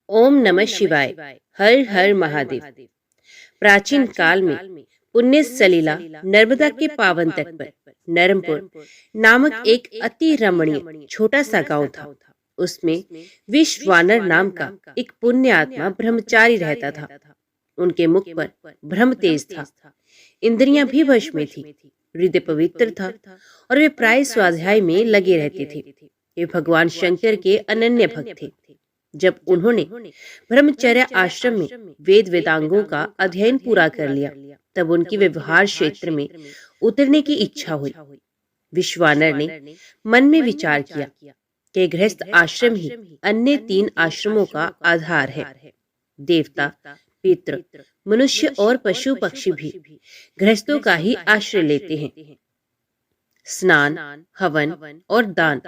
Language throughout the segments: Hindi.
ओम नमः शिवाय। हर हर महादेव। प्राचीन काल में पुण्य सलीला नर्मदा के पावन तट पर नरमपुर नामक एक अति रमणीय छोटा सा गांव था। उसमें विश्वानर नाम का एक पुण्य आत्मा ब्रह्मचारी रहता था। उनके मुख पर ब्रह्म तेज था, इंद्रियां भी वश में थी, हृदय पवित्र था और वे प्राय स्वाध्याय में लगे रहते थे। वे भगवान शंकर के अनन्य भक्त थे। जब उन्होंने ब्रह्मचर्य आश्रम में वेद वेदांगों का अध्ययन पूरा कर लिया, तब उनकी व्यवहार क्षेत्र में उतरने की इच्छा हुई। विश्वानर ने मन में विचार किया कि गृहस्थ आश्रम ही अन्य 3 आश्रमों का आधार है। देवता, पितृ, मनुष्य और पशु पक्षी भी गृहस्थों का ही आश्रय लेते हैं। स्नान, हवन और दान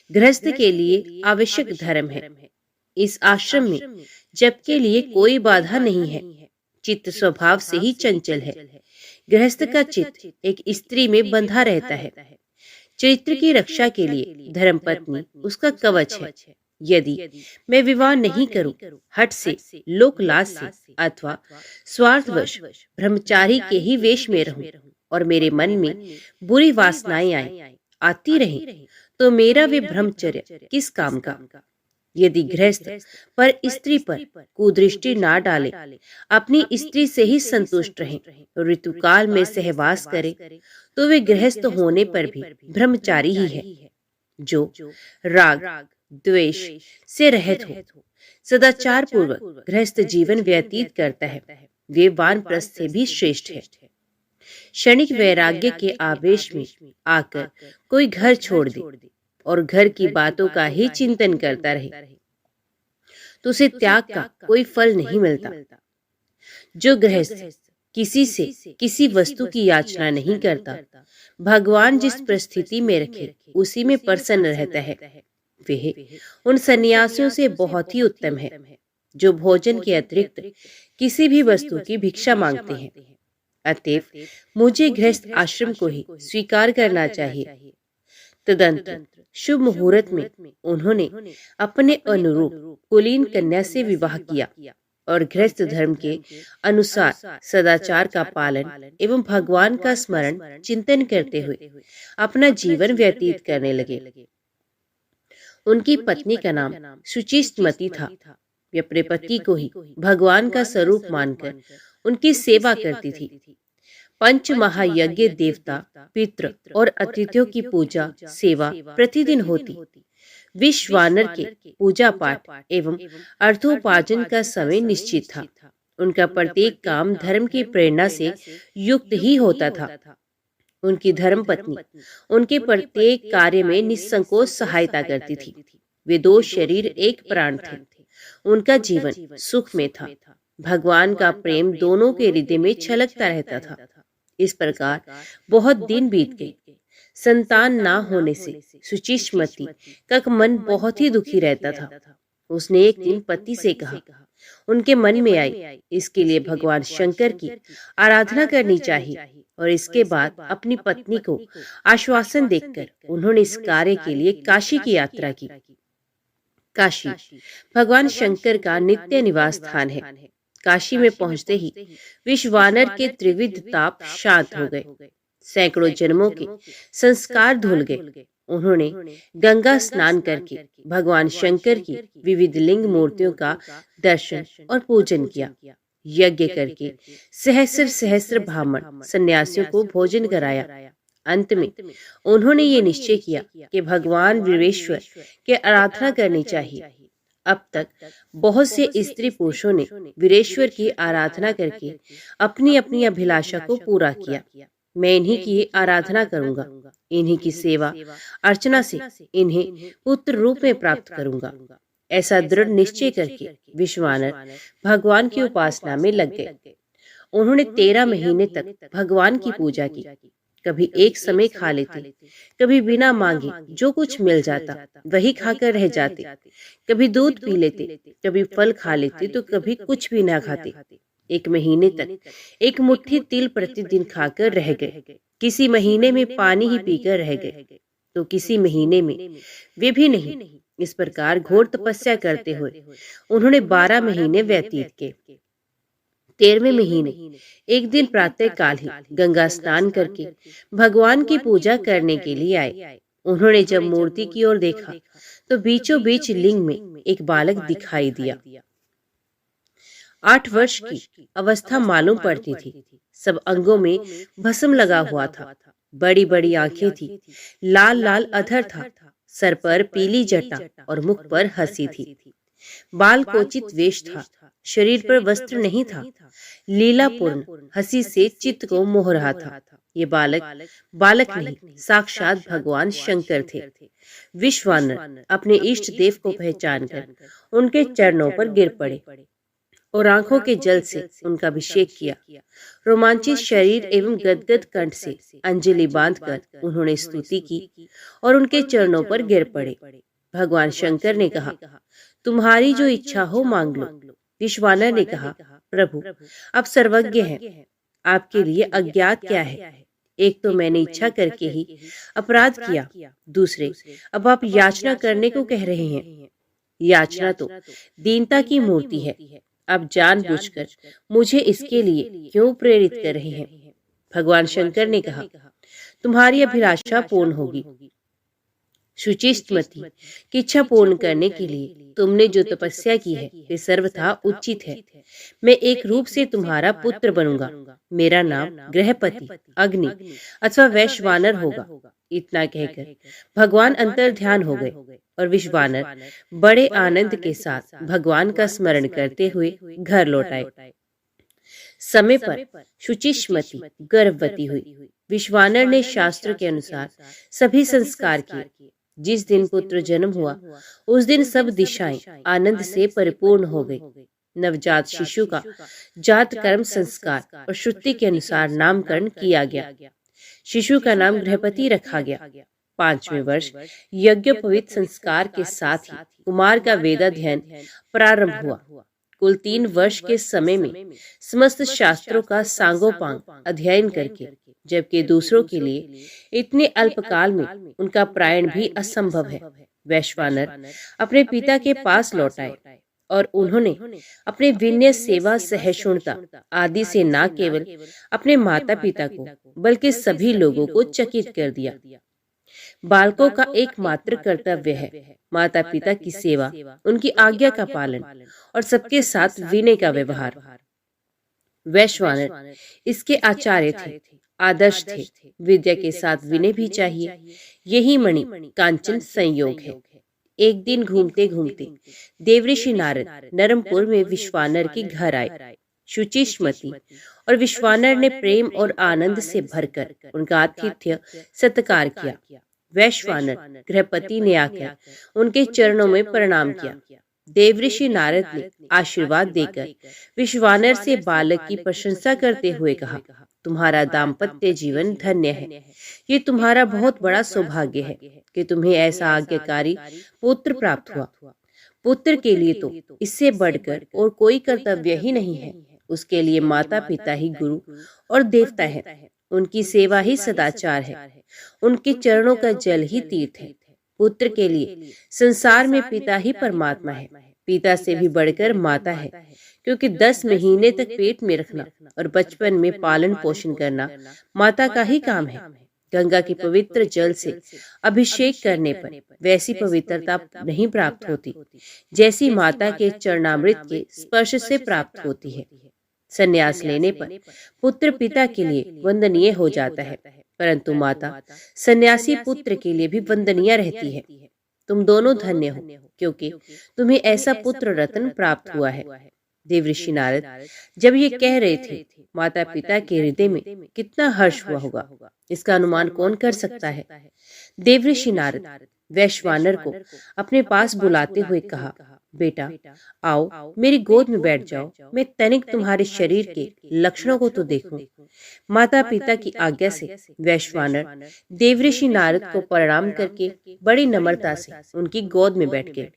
गृहस्थ के लिए आवश्यक धर्म है। इस आश्रम में जप के लिए कोई बाधा नहीं है। चित्त स्वभाव से ही चंचल है। गृहस्थ का चित्त एक स्त्री में बंधा रहता है। चरित्र की रक्षा के लिए धर्मपत्नी उसका कवच है। यदि मैं विवाह नहीं करूं, हठ से, लोक लाज से अथवा स्वार्थवश ब्रह्मचारी के ही वेश में रहूं और मेरे मन में बुरी वासनाएं आती रहें, तो मेरा वे ब्रह्मचर्य किस काम का। यदि गृहस्थ पर स्त्री पर कुदृष्टि ना डाले, अपनी स्त्री से ही संतुष्ट रहे, ऋतुकाल में सहवास करे, तो वे गृहस्थ होने पर भी ब्रह्मचारी ही है। जो राग द्वेष से रहित हो, सदाचार पूर्वक गृहस्थ जीवन व्यतीत करता है, वे वानप्रस्थ से भी श्रेष्ठ है। क्षणिक वैराग्य के आवेश में आकर कोई घर छोड़ दे और घर की बातों का ही चिंतन करता रहे, तो उसे त्याग का कोई फल नहीं मिलता। जो गृहस्थ किसी से किसी वस्तु की याचना नहीं करता, भगवान जिस परिस्थिति में रखे उसी में प्रसन्न रहता है, वह उन सन्यासियों से बहुत ही उत्तम है जो भोजन के अतिरिक्त किसी भी वस्तु की भिक्षा मांगते हैं। अतएव मुझे गृहस्थ आश्रम को ही स्वीकार करना चाहिए। तदंतर शुभ मुहूर्त में उन्होंने अपने अनुरूप कुलीन कन्या से विवाह किया और गृहस्थ धर्म के अनुसार सदाचार का पालन एवं भगवान का स्मरण चिंतन करते हुए अपना जीवन व्यतीत करने लगे। उनकी पत्नी का नाम सुचिस्मती था। वे अपने पति को ही भगवान का स्वरूप मानकर उनकी सेवा करती थी। पंच महायज्ञ, देवता, पितृ और अतिथियों की पूजा सेवा प्रतिदिन होती। विश्वानर के पूजा पाठ एवं अर्थोपार्जन का समय निश्चित था। उनका प्रत्येक काम धर्म की प्रेरणा से युक्त ही होता था। उनकी धर्मपत्नी उनके प्रत्येक कार्य में निसंकोच सहायता करती थी। वे 2 शरीर एक प्राण थे। उनका जीवन सुख में था। भगवान का प्रेम दोनों के हृदय में छलकता रहता था। इस प्रकार बहुत दिन बीत गए। संतान ना होने से सुचिस्मती का मन बहुत ही दुखी रहता था। उसने एक दिन पति से कहा, उनके मन में आई, इसके लिए भगवान शंकर की आराधना करनी चाहिए। और इसके बाद अपनी पत्नी को आश्वासन देकर उन्होंने इस कार्य के लिए काशी की यात्रा की। काशी भगवान शंकर का नित्य निवास स्थान है। काशी में पहुंचते ही विश्वानर के त्रिविध ताप शांत हो गए। सैकड़ों जन्मों के संस्कार धुल गए। उन्होंने गंगा स्नान करके भगवान शंकर की विविध लिंग मूर्तियों का दर्शन और पूजन किया। यज्ञ करके सहस्र सहस्र ब्राह्मण सन्यासियों को भोजन कराया। अंत में उन्होंने ये निश्चय किया कि भगवान वीरेश्वर की आराधना करनी चाहिए। अब तक बहुत से स्त्री पुरुषों ने वीरेश्वर की आराधना करके अपनी अपनी अभिलाषा को पूरा किया। मैं इन्हीं की आराधना करूंगा, इन्हीं की सेवा अर्चना से इन्हें पुत्र रूप में प्राप्त करूंगा। ऐसा दृढ़ निश्चय करके विश्वानर भगवान की उपासना में लग गए। उन्होंने 13 महीने तक भगवान की पूजा की। कभी एक समय खा लेते, कभी बिना मांगे जो कुछ मिल जाता वही खाकर रह जाते। कभी दूध पी लेते, कभी फल खा लेते, तो कभी कुछ भी ना खाते। 1 महीने तक 1 मुट्ठी तिल प्रतिदिन खाकर रह गए। किसी महीने में पानी ही पीकर रह गए, तो किसी महीने में वे भी नहीं। इस प्रकार घोर तपस्या करते हुए उन्होंने 12 महीने व्यतीत किए। 13वें महीने एक दिन प्रातः काल ही गंगा स्नान करके भगवान की पूजा करने के लिए आए। उन्होंने जब मूर्ति की ओर देखा तो बीचों बीच लिंग में एक बालक दिखाई दिया। 8 वर्ष की अवस्था मालूम पड़ती थी। सब अंगों में भस्म लगा हुआ था। बड़ी बड़ी आंखें थी, लाल लाल अधर था, सर पर पीली जटा और मुख पर हंसी थी। बाल कोचित वेश था, शरीर पर वस्त्र नहीं था। लीलापूर्ण हंसी से चित्त को मोह रहा था। ये बालक बालक नहीं, साक्षात भगवान शंकर थे। विश्वानर अपने इष्ट देव को पहचानकर उनके चरणों पर गिर पड़े और आंखों के जल से उनका अभिषेक किया। रोमांचित शरीर एवं गदगद कंठ से अंजलि बांधकर उन्होंने स्तुति की और उनके चरणों पर गिर पड़े। भगवान शंकर ने कहा, तुम्हारी जो इच्छा हो मांग लो। विश्वानर ने कहा, प्रभु आप सर्वज्ञ हैं, आपके लिए अज्ञात क्या है? एक तो मैंने इच्छा करके ही अपराध किया, दूसरे अब आप याचना करने को कह रहे हैं। याचना तो दीनता की मूर्ति है। आप जानबूझकर मुझे इसके लिए क्यों प्रेरित कर रहे हैं? भगवान शंकर ने कहा, तुम्हारी अभिलाषा पूर्ण होगी। शुचिष्मति की इच्छा पूर्ण करने के लिए तुमने जो तपस्या की है वे सर्वथा उचित है। मैं एक रूप से तुम्हारा पुत्र बनूंगा। मेरा नाम गृहपति, अग्नि अथवा वैश्वानर होगा। इतना कहकर भगवान अंतर ध्यान हो गए और विश्वानर बड़े आनंद के साथ भगवान का स्मरण करते हुए घर लौट आए। समय पर शुचिष्मति गर्भवती हुई। विश्वानर ने शास्त्र के अनुसार सभी संस्कार किए। जिस दिन पुत्र जन्म हुआ उस दिन सब दिशाएं आनंद से परिपूर्ण हो गई। नवजात शिशु का जात कर्म संस्कार और श्रुति के अनुसार नामकरण किया गया। शिशु का नाम गृहपति रखा गया। 5वें वर्ष यज्ञोपवीत संस्कार के साथ ही कुमार का वेदाध्ययन प्रारंभ हुआ। कुल 3 वर्ष के समय में समस्त शास्त्रों का सांगोपांग अध्ययन करके, जबकि दूसरों के लिए इतने अल्पकाल में उनका प्रायण भी असंभव है, वैश्वानर अपने पिता के पास लौट आए और उन्होंने अपने विनय, सेवा, सहिष्णुता आदि से न केवल अपने माता पिता को बल्कि सभी लोगों को चकित कर दिया। बालकों का एकमात्र कर्तव्य है माता पिता की सेवा, उनकी आज्ञा का पालन और सबके साथ विनय का व्यवहार। वैश्वानर इसके आचार्य थे, आदर्श थे। विद्या के साथ विनय भी चाहिए। यही मणि कांचन संयोग है। एक दिन घूमते घूमते देवऋषि नारद नरमपुर में विश्वानर के घर आए। शुचिष्मति और विश्वानर ने प्रेम और आनंद से भरकर उनका आतिथ्य सत्कार किया। वैश्वानर गृहपति ने आकर उनके चरणों में प्रणाम किया। देवऋषि नारद ने आशीर्वाद देकर विश्वानर से बालक की प्रशंसा करते हुए कहा, तुम्हारा दाम्पत्य जीवन धन्य है। ये तुम्हारा बहुत बड़ा सौभाग्य है कि तुम्हें ऐसा आज्ञाकारी पुत्र प्राप्त हुआ। पुत्र के लिए तो इससे बढ़कर और कोई कर्तव्य ही नहीं है। उसके लिए माता पिता ही गुरु और देवता है। उनकी सेवा ही सदाचार है। उनके चरणों का जल ही तीर्थ है। पुत्र के लिए संसार में पिता ही परमात्मा है। पिता से भी बढ़कर माता है, क्योंकि 10 महीने तक पेट में रखना और बचपन में पालन पोषण करना माता का ही काम है। गंगा के पवित्र जल से अभिषेक करने पर वैसी पवित्रता नहीं प्राप्त होती जैसी माता के चरणामृत के स्पर्श से प्राप्त होती है। संन्यास लेने पर पुत्र पिता के लिए वंदनीय हो जाता है, परंतु माता सन्यासी पुत्र के लिए भी वंदनीय रहती है। तुम दोनों धन्य हो, क्योंकि तुम्हें ऐसा पुत्र रत्न प्राप्त हुआ है। देवऋषि नारद जब ये कह रहे थे, माता पिता के हृदय में कितना हर्ष हुआ होगा, इसका अनुमान कौन कर सकता है। देवऋषि नारद वैश्वानर को अपने पास बुलाते हुए कहा, बेटा आओ मेरी गोद में बैठ जाओ। मैं तनिक तुम्हारे शरीर के लक्षणों को तो देखूं। माता पिता की आज्ञा से वैश्वानर देवऋषि नारद को प्रणाम करके बड़ी नम्रता से उनकी गोद में बैठ गए।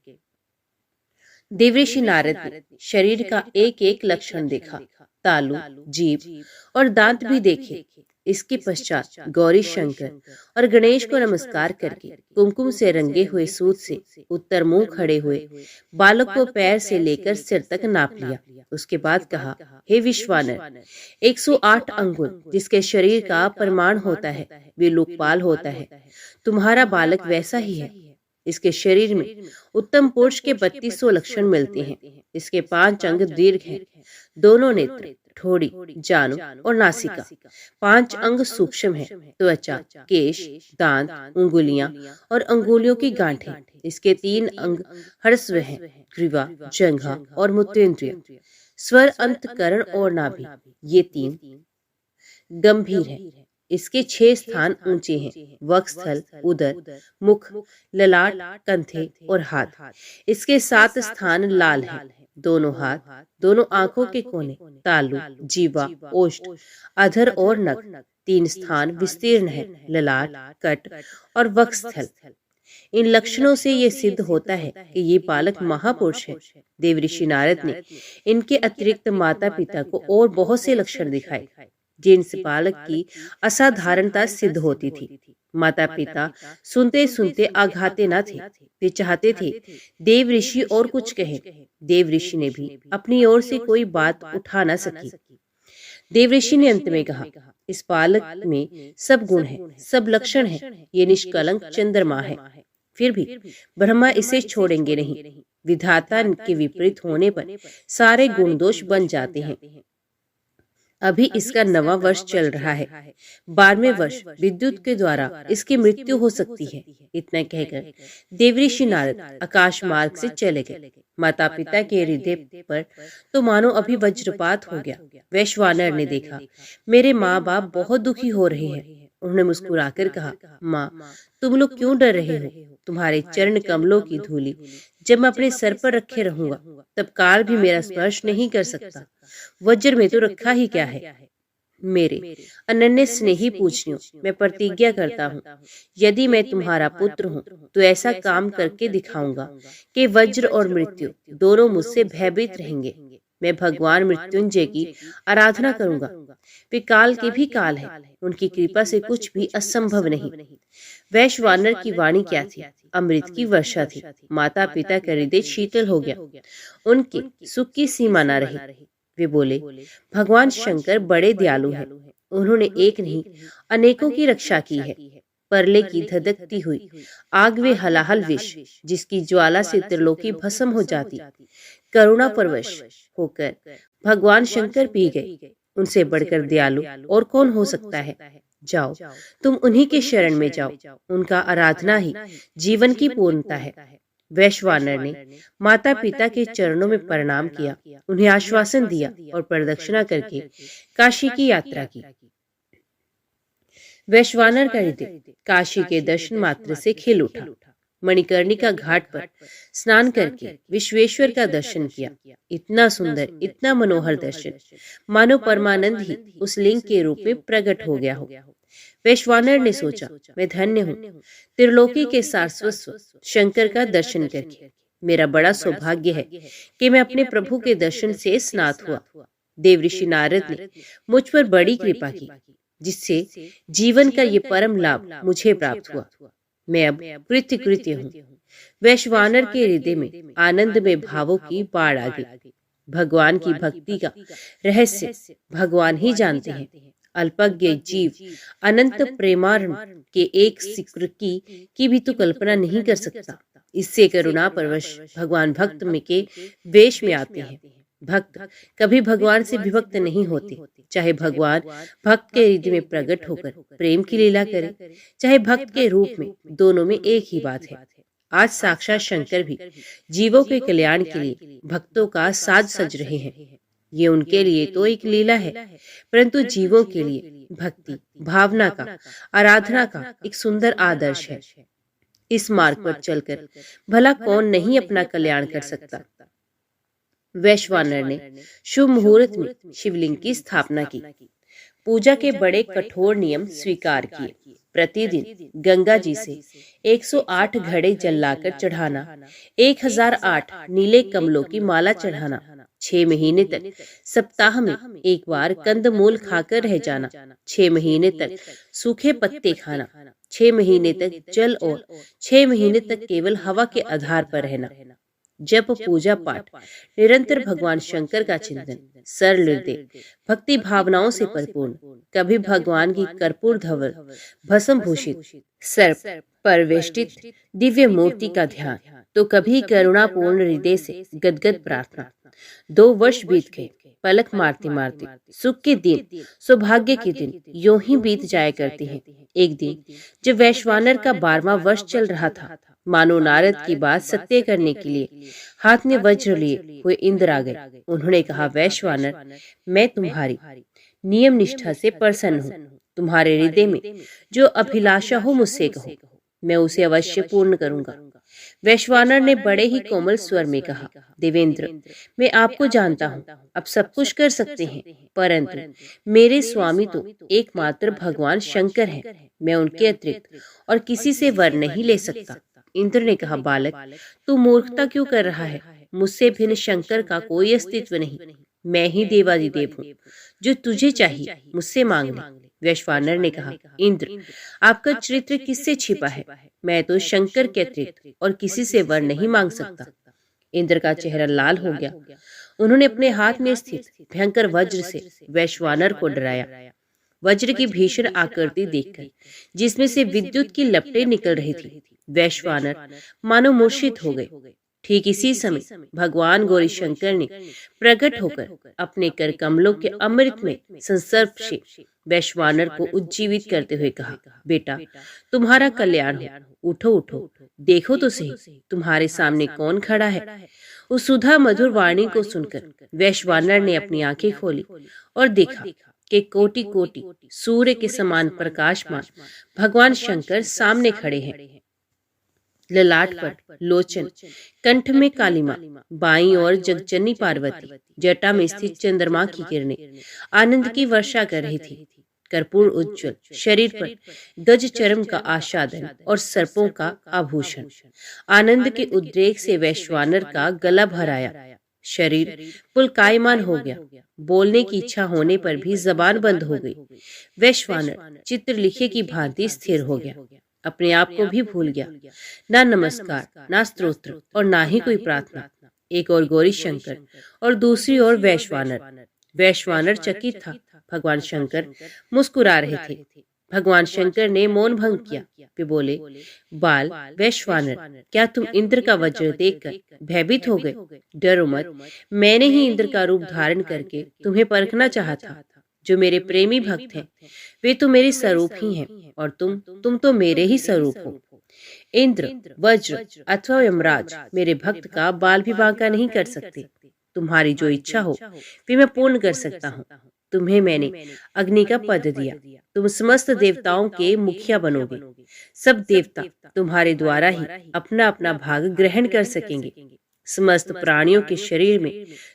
देवऋषि नारद ने शरीर का एक एक लक्षण देखा, तालु, जीभ और दांत भी देखे। इसके पश्चात गौरी शंकर और गणेश को नमस्कार करके कुमकुम से रंगे हुए सूत से उत्तर मुंह खड़े हुए बालक को पैर से लेकर सिर तक नाप लिया। उसके बाद कहा, हे विश्वानर, 108 अंगुल जिसके शरीर का प्रमाण होता है वे लोकपाल होता है। तुम्हारा बालक वैसा ही है। इसके शरीर में उत्तम पुरुष के 3200 लक्षण मिलते हैं। इसके 5 अंग दीर्घ हैं, दोनों नेत्र, ठोड़ी, जानु और नासिका। 5 अंग सूक्ष्म हैं, त्वचा, केश, दांत, उंगलियां और अंगुलियों की गांठें। इसके 3 अंग हर्षव हैं, ग्रीवा, जंघा और मूत्रेंद्रिय। स्वर, अंतकरण और नाभि, ये 3 गंभीर हैं। इसके 6 स्थान ऊंचे हैं, वक्षस्थल, उदर, मुख, ललाट, कंधे और हाथ। इसके 7 स्थान लाल हैं, दोनों हाथ, दोनों आंखों के कोने, तालु, जीवा, ओष्ठ, अधर और नख। 3 स्थान विस्तीर्ण है, ललाट, कट और वक्षस्थल। इन लक्षणों से ये सिद्ध होता है कि ये बालक महापुरुष है। देव ऋषि नारद ने इनके अतिरिक्त माता पिता को और बहुत से लक्षण दिखाए जिनसे बालक की असाधारणता सिद्ध होती थी। माता पिता सुनते सुनते आघाते न थे। वे चाहते थे देव ऋषि और कुछ कहे। देव ऋषि ने भी अपनी ओर से कोई बात उठा न सकी। देव ऋषि ने अंत में कहा, इस बालक में सब गुण है, सब लक्षण है, ये निष्कलंक चंद्रमा है। फिर भी ब्रह्मा इसे छोड़ेंगे नहीं। विधाता के विपरीत होने पर सारे गुण दोष बन जाते हैं। अभी इसका 9वां वर्ष चल रहा है। 12वें वर्ष विद्युत के द्वारा इसकी मृत्यु हो सकती है। इतना कहकर देवऋषि नारद आकाश मार्ग से चले गए। माता पिता के हृदय पर तो मानो अभी वज्रपात हो गया। वैश्वानर ने देखा मेरे माँ बाप बहुत दुखी हो रहे हैं। उन्होंने मुस्कुराकर कहा, माँ, तुम लोग क्यों डर रहे हो? तुम्हारे चरण कमलों की धूली जब मैं अपने सर पर रखे रहूंगा तब काल भी मेरा स्पर्श नहीं कर सकता। वज्र में तो रखा ही क्या है। मेरे अनन्य स्नेही पूजनियों, मैं प्रतिज्ञा करता हूँ, यदि मैं तुम्हारा पुत्र हूँ तो ऐसा काम करके दिखाऊंगा कि वज्र और मृत्यु दोनों मुझसे भयभीत रहेंगे। मैं भगवान मृत्युंजय की आराधना करूंगा। वे काल के भी काल है, उनकी कृपा से कुछ भी असंभव नहीं। वैश्वानर की वाणी क्या थी? अमृत की वर्षा थी। माता पिता का हृदय शीतल हो गया। उनके सुख की सीमा न रही। वे बोले, भगवान शंकर बड़े दयालु हैं। उन्होंने एक नहीं अनेकों की रक्षा की है। परले की धधकती हुई आग वे हलाहल विष जिसकी ज्वाला से त्रिलोकी भस्म हो जाती, करुणा परवश होकर भगवान शंकर पी गए। उनसे बढ़कर दयालु और कौन हो सकता है? जाओ, तुम उन्हीं के शरण में जाओ। उनका आराधना ही जीवन की पूर्णता है। वैश्वानर ने माता पिता के चरणों में प्रणाम किया, उन्हें आश्वासन दिया और प्रदक्षिणा करके काशी की यात्रा की। वैश्वानर का हृदय काशी के दर्शन मात्र से खिल उठा। मणिकर्णिका घाट पर स्नान करके विश्वेश्वर का दर्शन किया। इतना सुंदर, इतना मनोहर दर्शन, मानो परमानंद ही उस लिंग के रूप में प्रकट हो गया हो। वैश्वानर ने सोचा, मैं धन्य हूँ त्रिलोकी के सारस्वत शंकर का दर्शन करके। मेरा बड़ा सौभाग्य है कि मैं अपने प्रभु के दर्शन से स्नात हुआ। देव ऋषि नारद ने मुझ पर बड़ी कृपा की, जिससे जीवन का ये परम लाभ मुझे प्राप्त हुआ। मैं अब कृत्य हूँ। वैश्वानर के हृदय में आनंद में भावों की बाढ़ आ गई। भगवान की भक्ति का रहस्य भगवान ही जानते हैं। अल्पज्ञ जीव अनंत प्रेमार्ण के एक सिक्र की भी तो कल्पना नहीं कर सकता। इससे करुणा परवश भगवान भक्त में के वेश में आते हैं। भक्त कभी भगवान से विभक्त नहीं होते, चाहे भगवान भक्त के हृदय में प्रकट होकर प्रेम की लीला करे, चाहे भक्त के रूप में, दोनों में एक ही बात है। आज साक्षात शंकर भी जीवों के कल्याण के लिए भक्तों का साज सज रहे हैं। ये उनके लिए तो एक लीला है, परंतु जीवों के लिए भक्ति भावना का, आराधना का एक सुंदर आदर्श है। इस मार्ग पर चलकर भला कौन नहीं अपना कल्याण कर सकता। वैश्वानर ने शुभ मुहूर्त में शिवलिंग की स्थापना की। पूजा के बड़े कठोर नियम स्वीकार किए। प्रतिदिन गंगा जी से 108 घड़े जल लाकर चढ़ाना, 1008 नीले कमलों की माला चढ़ाना, 6 महीने तक सप्ताह में एक बार कंदमूल खाकर रह जाना, 6 महीने तक सूखे पत्ते खाना, 6 महीने तक जल और 6 महीने तक केवल हवा के आधार पर रहना। जप, पूजा पाठ, निरंतर भगवान शंकर का चिंतन, सरल हृदय, भक्ति भावनाओं से परिपूर्ण, कभी भगवान की कर्पूर धवल भस्म भूषित सर्प परवेष्टित दिव्य मूर्ति का ध्यान, तो कभी करुणापूर्ण हृदय से गदगद प्रार्थना। 2 वर्ष बीत गए, पलक मारते मारते सुख के दिन, सौभाग्य के दिन यूं ही बीत जाया करते हैं। एक दिन जब वैश्वानर का 12वां वर्ष चल रहा था, मानो नारद की बात सत्य करने के लिए हाथ में वज्र लिए हुए इंद्र आ गए। उन्होंने कहा, वैश्वानर, मैं तुम्हारी नियम निष्ठा से प्रसन्न हूँ। तुम्हारे हृदय में जो अभिलाषा हो मुझसे कहो, मैं उसे अवश्य पूर्ण करूंगा। वैश्वानर ने बड़े ही कोमल स्वर में कहा, देवेंद्र, मैं आपको जानता हूँ, आप सब कुछ कर सकते हैं, परंतु मेरे स्वामी तो एकमात्र भगवान शंकर हैं। मैं उनके अतिरिक्त और किसी से वर नहीं ले सकता। इंद्र ने कहा, बालक, तू मूर्खता क्यों कर रहा है? मुझसे भिन्न शंकर का कोई अस्तित्व नहीं। मैं ही देवादिदेव हूँ। जो तुझे चाहिए मुझसे मांग ले। वैश्वानर ने कहा, इंद्र, आपका चरित्र किससे छिपा है? मैं तो शंकर के अतिरिक्त और किसी से वर नहीं मांग सकता। इंद्र का चेहरा लाल हो गया। उन्होंने अपने हाथ में स्थित भयंकर वज्र से वैश्वानर को डराया। वज्र की भीषण आकृति देखकर, जिसमें से विद्युत की लपटें निकल रही थी, वैश्वानर मानो मूर्छित हो गए। ठीक इसी समय भगवान गौरी शंकर ने प्रकट होकर अपने कर कमलों के अमृत में संसर्प से वैश्वानर को उज्जीवित करते हुए कहा, बेटा, तुम्हारा कल्याण हो, उठो उठो, देखो तो सही तुम्हारे सामने कौन खड़ा है। उस सुधा मधुर वाणी को सुनकर वैश्वानर ने अपनी आंखें खोली और देखा कि कोटि कोटि सूर्य के समान प्रकाशमान भगवान शंकर सामने खड़े हैं। ललाट पर लोचन, कंठ में कालिमा, बाईं ओर जगजननी पार्वती, जटा में स्थित चंद्रमा की किरणें आनंद की वर्षा कर रही थी। कर्पूर उज्ज्वल शरीर पर गज चर्म का आच्छादन और सर्पों का आभूषण। आनंद के उद्रेक से वैश्वानर का गला भर आया, शरीर पुलकायमान हो गया। बोलने की इच्छा होने पर भी जबान बंद हो गई। वैश्वानर चित्र लिखे की भांति स्थिर हो गया, अपने आप को भी भूल गया। ना नमस्कार, ना स्तोत्र और ना ही कोई प्रार्थना। एक और गौरी शंकर और दूसरी ओर वैश्वानर। वैश्वानर चकित था, भगवान शंकर मुस्कुरा रहे थे। भगवान शंकर ने मौन भंग किया। वे बोले, बाल वैश्वानर, क्या तुम इंद्र का वज्र देखकर भयभीत हो गए? डरो मत, मैंने ही इंद्र का रूप धारण करके तुम्हें परखना चाहा था। जो मेरे प्रेमी भक्त हैं, वे तो मेरे स्वरूप ही हैं, और तुम तो मेरे ही स्वरूप हो। इंद्र, वज्र अथवा यमराज मेरे भक्त का बाल भी बांका नहीं कर सकते। तुम्हारी जो इच्छा हो वे मैं पूर्ण कर सकता हूँ। तुम्हें मैंने अग्नि का पद दिया, तुम समस्त देवताओं के मुखिया बनोगे। सब देवता तुम्हारे द्वारा ही अपना अपना भाग ग्रहण कर सकेंगे। समस्त प्राणियों के शरीर में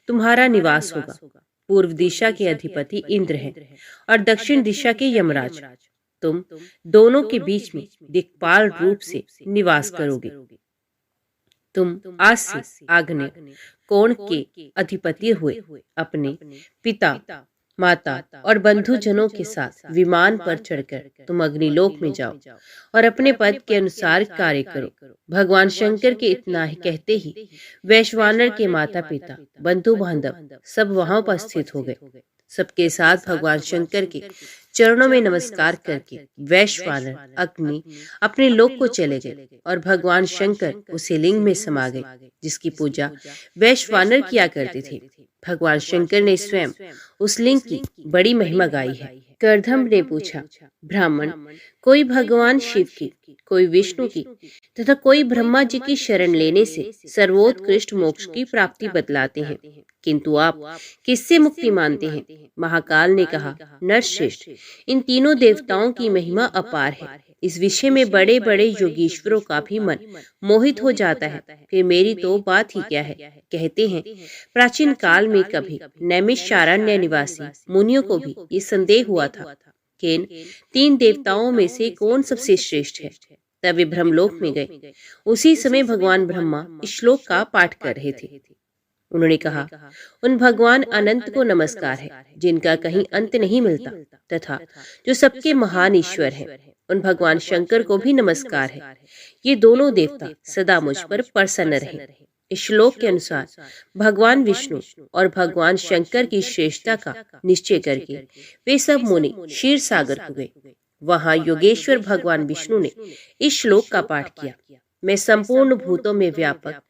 तुम्हारा निवास होगा। पूर्व दिशा के अधिपति इंद्र हैं और दक्षिण दिशा के यमराज। तुम दोनों के बीच में दिक्पाल रूप से निवास करोगे। तुम आज से आग्नेय कोण के अधिपति हुए अपने पिता, माता और बंधुजनों के साथ विमान पर चढ़कर तुम अग्निलोक में जाओ और अपने पद के अनुसार कार्य करो। भगवान शंकर के इतना ही कहते ही वैश्वानर के माता पिता, बंधु बांधव सब वहां उपस्थित हो गए। सबके साथ भगवान शंकर के चरणों में नमस्कार करके वैश्वानर अग्नि अपने लोक को चले गए और भगवान शंकर उसी लिंग में समा गए जिसकी पूजा वैश्वानर किया करते थे। भगवान शंकर ने स्वयं उस लिंग की बड़ी महिमा गाई है। करधम ने पूछा, ब्राह्मण, कोई भगवान शिव की, कोई विष्णु की तथा कोई ब्रह्मा जी की शरण लेने से सर्वोत्कृष्ट मोक्ष की प्राप्ति बतलाते हैं, किंतु आप किससे मुक्ति मानते हैं? महाकाल ने कहा, नरश्रेष्ठ, इन तीनों देवताओं की महिमा अपार है। इस विषय में बड़े बड़े योगीश्वरों का भी मन मोहित हो जाता है। फिर मेरी तो बात ही क्या है। कहते हैं प्राचीन काल में कभी नैमिषारण्य निवासी मुनियों को भी ये संदेह हुआ था कि इन 3 देवताओं में से कौन सबसे श्रेष्ठ है। तब वे ब्रह्मलोक में गए। उसी समय भगवान ब्रह्मा इस श्लोक का पाठ कर रहे थे। उन्होंने कहा, उन भगवान अनंत को नमस्कार है जिनका कहीं अंत नहीं मिलता तथा जो सबके महान ईश्वर हैं। उन भगवान शंकर को भी नमस्कार है। ये दोनों देवता सदा मुझ पर प्रसन्न रहे। इस श्लोक के अनुसार भगवान विष्णु और भगवान शंकर की श्रेष्ठता का निश्चय करके वे सब मुनि क्षीर सागर को गए। वहां योगेश्वर भगवान विष्णु ने इस श्लोक का पाठ किया। मैं संपूर्ण भूतों में व्यापक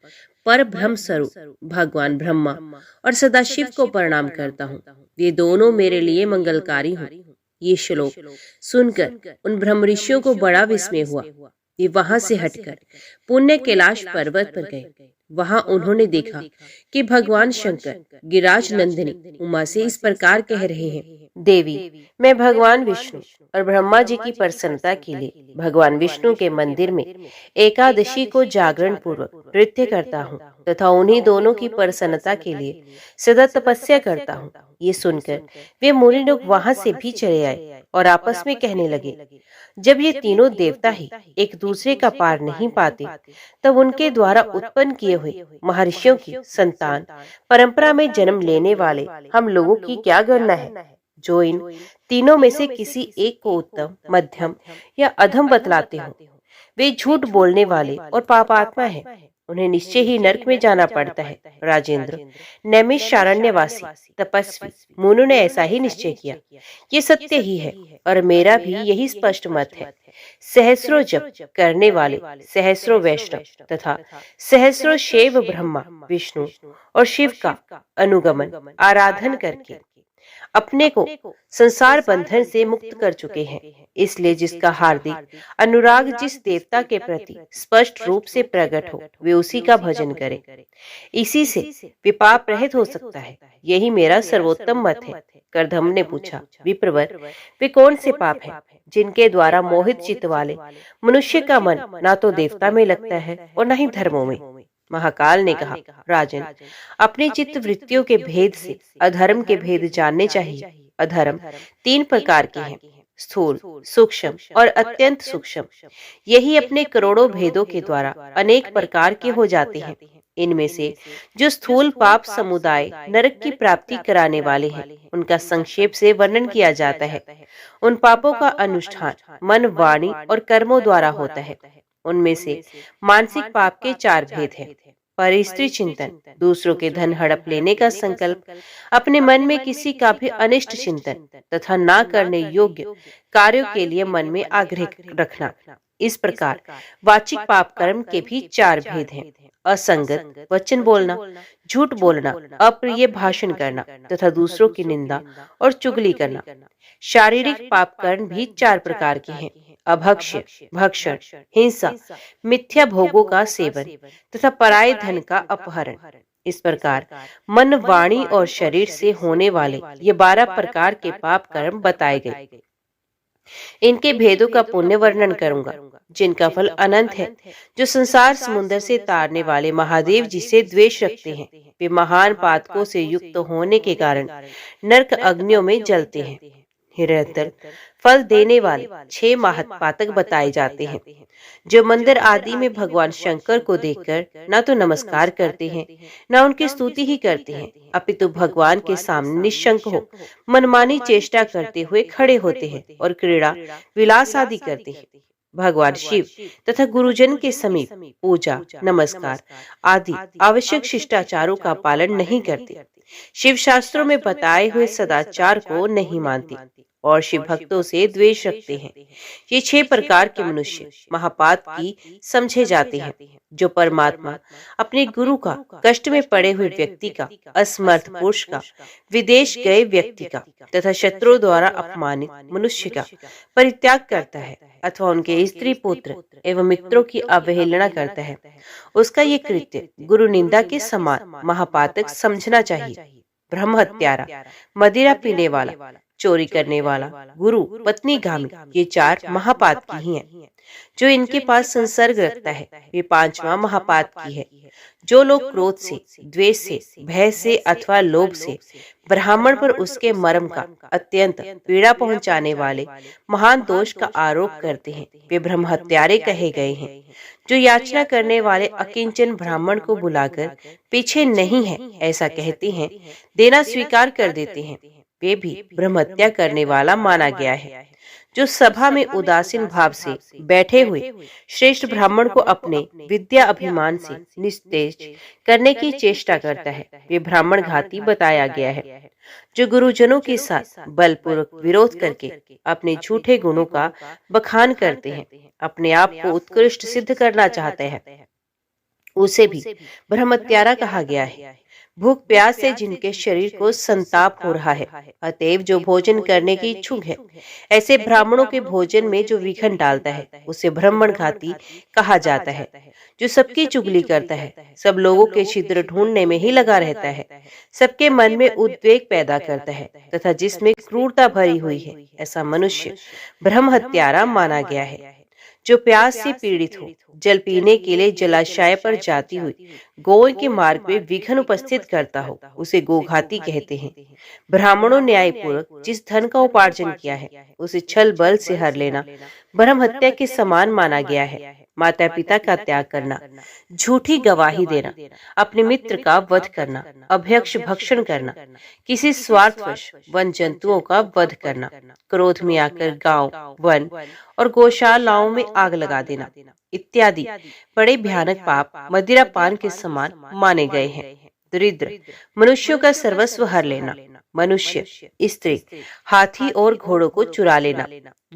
पर ब्रह्म स्वरूप भगवान ब्रह्मा और सदाशिव को प्रणाम करता हूँ। ये दोनों मेरे लिए मंगलकारी हों। ये श्लोक सुनकर उन ब्रह्म ऋषियों को बड़ा विस्मय हुआ। ये वहां से हटकर पुण्य कैलाश पर्वत पर गए। वहां उन्होंने देखा कि भगवान शंकर गिरिराज नंदिनी उमा से इस प्रकार कह रहे हैं, देवी, मैं भगवान विष्णु और ब्रह्मा जी की प्रसन्नता के लिए भगवान विष्णु के मंदिर में एकादशी को जागरण पूर्वक नृत्य करता हूँ तथा उन्हीं दोनों की प्रसन्नता के लिए सदा तपस्या करता हूँ। ये सुनकर वे मुनि लोग वहां से भी चले आए और आपस में कहने लगे, जब ये तीनों देवता ही एक दूसरे का पार नहीं पाते, तब उनके द्वारा उत्पन्न किए हुए महर्षियों की संतान परंपरा में जन्म लेने वाले हम लोगों की क्या गणना है। जो इन तीनों में से किसी एक को उत्तम, मध्यम या अधम बतलाते हो, वे झूठ बोलने वाले और पापात्मा हैं। उन्हें निश्चय ही नरक में जाना पड़ता है। राजेंद्र, नैमिषारण्यवासी तपस्वी मुनु ने ऐसा ही निश्चय किया। ये सत्य ही है और मेरा भी यही स्पष्ट मत है। सहस्रो जप करने वाले सहस्रो वैष्णव तथा सहस्रो शैव ब्रह्मा विष्णु और शिव का अनुगमन आराधन करके अपने को संसार बंधन से मुक्त कर चुके हैं। इसलिए जिसका हार्दिक अनुराग जिस देवता के प्रति स्पष्ट रूप से प्रकट हो, वे उसी का भजन करें। इसी से विपाप रहित हो सकता है। यही मेरा सर्वोत्तम मत है। करधम ने पूछा, विप्रवर, वे कौन से पाप हैं जिनके द्वारा मोहित चित्त वाले मनुष्य का मन ना तो देवता में लगता है और न ही धर्मों में। महाकाल ने कहा, राजन, अपनी चित्त वृत्तियों के भेद से अधर्म के भेद जानने चाहिए। अधर्म 3 प्रकार के हैं, स्थूल, सूक्ष्म और अत्यंत सूक्ष्म। यही अपने करोड़ों भेदों के द्वारा अनेक प्रकार के हो जाते हैं। इनमें से जो स्थूल पाप समुदाय नरक की प्राप्ति कराने वाले हैं, उनका संक्षेप से वर्णन किया जाता है। उन पापों का अनुष्ठान मन, वाणी और कर्मों द्वारा होता है। उनमें से मानसिक पाप के 4 भेद हैं। परिस्त्री चिंतन, दूसरों के धन हड़प लेने का संकल्प, अपने मन में किसी का भी अनिष्ट चिंतन तथा ना करने योग्य कार्यों के लिए मन में आग्रह रखना। इस प्रकार वाचिक पाप कर्म के भी 4 भेद हैं। असंगत वचन बोलना, झूठ बोलना, अप्रिय भाषण करना तथा दूसरों की निंदा और चुगली करना। शारीरिक पाप कर्म भी 4 प्रकार के हैं, अभक्ष्य, भक्षण, हिंसा, मिथ्या भोगों का सेवन तथा पराये धन का अपहरण। इस प्रकार मन, वाणी और शरीर से होने वाले ये 12 प्रकार के पाप कर्म बताए गए। इनके भेदों का पुण्य वर्णन करूंगा, जिनका फल अनंत है। जो संसार समुद्र से तारने वाले महादेव जी से द्वेष रखते हैं, वे महान पातकों से युक्त होने के कारण नरक अग्नियों में जलते हैं। निरंतर फल देने वाले 6 महापातक बताए जाते हैं। जो मंदिर आदि में भगवान शंकर को देखकर न तो नमस्कार करते हैं, न उनकी स्तुति ही करते हैं, अपितु भगवान के सामने निशंक हो मनमानी चेष्टा करते हुए खड़े होते हैं और क्रीड़ा विलास आदि करते हैं। भगवान शिव तथा गुरुजन के समीप पूजा, नमस्कार आदि आवश्यक शिष्टाचारों का पालन नहीं करते। शिव शास्त्रों में बताए हुए सदाचार को नहीं मानते और शिव भक्तों से द्वेष रखते हैं। ये 6 प्रकार के मनुष्य महापात की समझे जाते हैं। जो परमात्मा अपने गुरु का, कष्ट में पड़े हुए व्यक्ति का, असमर्थ पुरुष का, विदेश गए व्यक्ति का तथा शत्रुओं द्वारा अपमानित मनुष्य का परित्याग करता है अथवा उनके स्त्री, पुत्र एवं मित्रों की अवहेलना करता है, उसका ये कृत्य गुरु निंदा के समान महापातक समझना चाहिए। ब्रह्म हत्यारा, मदिरा पीने वाला, चोरी करने वाला, गुरु पत्नीगामी, ये 4 महापात की ही हैं। जो इनके पास संसर्ग रखता है, वे 5वां महापात की है। जो लोग क्रोध से, द्वेष से, भय से अथवा लोभ से ब्राह्मण पर उसके मर्म का अत्यंत पीड़ा पहुंचाने वाले महान दोष का आरोप करते हैं, वे ब्रह्म हत्यारे कहे गए हैं। जो याचना करने वाले अकिंचन ब्राह्मण को बुलाकर पीछे नहीं है ऐसा कहते हैं, देना स्वीकार कर देते हैं, वे भी ब्रह्म हत्या करने वाला माना गया है। जो सभा में उदासीन भाव से बैठे हुए श्रेष्ठ ब्राह्मण को अपने विद्या अभिमान से निस्तेज करने की चेष्टा करता है, वे ब्राह्मण घाती बताया गया है। जो गुरुजनों के साथ बलपूर्वक विरोध करके अपने झूठे गुणों का बखान करते हैं, अपने आप को उत्कृष्ट सिद्ध करना चाहते हैं, उसे भी ब्रह्मत्यारा कहा गया है। भूख प्यास से जिनके शरीर को संताप हो रहा है, अतएव जो भोजन करने की इच्छुक है, ऐसे ब्राह्मणों के भोजन में जो विघन डालता है, उसे ब्राह्मण घाती कहा जाता है। जो सबकी चुगली करता है, सब लोगों के छिद्र ढूंढने में ही लगा रहता है, सबके मन में उद्वेग पैदा करता है तथा जिसमें क्रूरता भरी हुई है, ऐसा मनुष्य ब्रह्म हत्यारा माना गया है। जो प्यास से पीड़ित हो, जल पीने के लिए जलाशय पर जाती हुई गौ के मार्ग में विघन उपस्थित करता हो, उसे गोघाती कहते हैं। ब्राह्मणों न्यायपूर्वक जिस धन का उपार्जन किया है, उसे छल बल से हर लेना ब्रह्म हत्या के समान माना गया है। माता पिता का त्याग करना, झूठी गवाही देना, अपने मित्र का वध करना, अभ्यक्ष भक्षण करना, किसी स्वार्थवश वन जंतुओं का वध करना, क्रोध में आकर गांव, वन और गौशालाओं में आग लगा देना इत्यादि बड़े भयानक पाप मदिरा पान के समान माने गए हैं। दरिद्र मनुष्यों का सर्वस्व हर लेना, मनुष्य, स्त्री, हाथी और घोड़ों को चुरा लेना,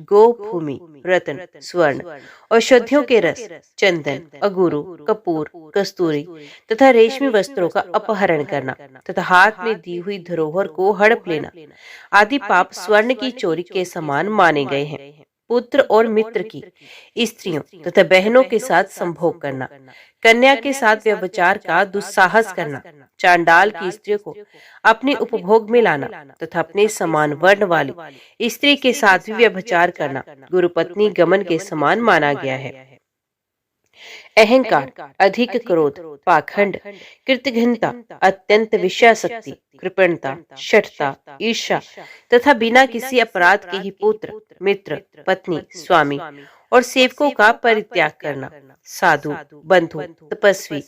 गो, भूमि, रत्न, स्वर्ण, औषधियों के रस, चंदन, अगुरु, कपूर, कस्तूरी तथा रेशमी वस्त्रों का अपहरण करना तथा हाथ में दी हुई धरोहर को हड़प लेना आदि पाप स्वर्ण की चोरी के समान माने गए हैं। पुत्र और मित्र की स्त्रियों तथा बहनों के साथ संभोग करना, कन्या के साथ व्यभिचार का दुस्साहस करना, चांडाल की स्त्रियों को अपने उपभोग में लाना तथा अपने समान वर्ण वाली स्त्री के साथ भी व्यभिचार करना गुरुपत्नी गमन के समान माना गया है। अहंकार, अधिक क्रोध, पाखंड, कृतघ्नता, अत्यंत विषयासक्ति, कृपणता, शठता, ईर्ष्या तथा बिना किसी अपराध के ही पुत्र, मित्र, पत्नी, स्वामी और सेवकों का परित्याग करना, साधु, बंधु, तपस्वी,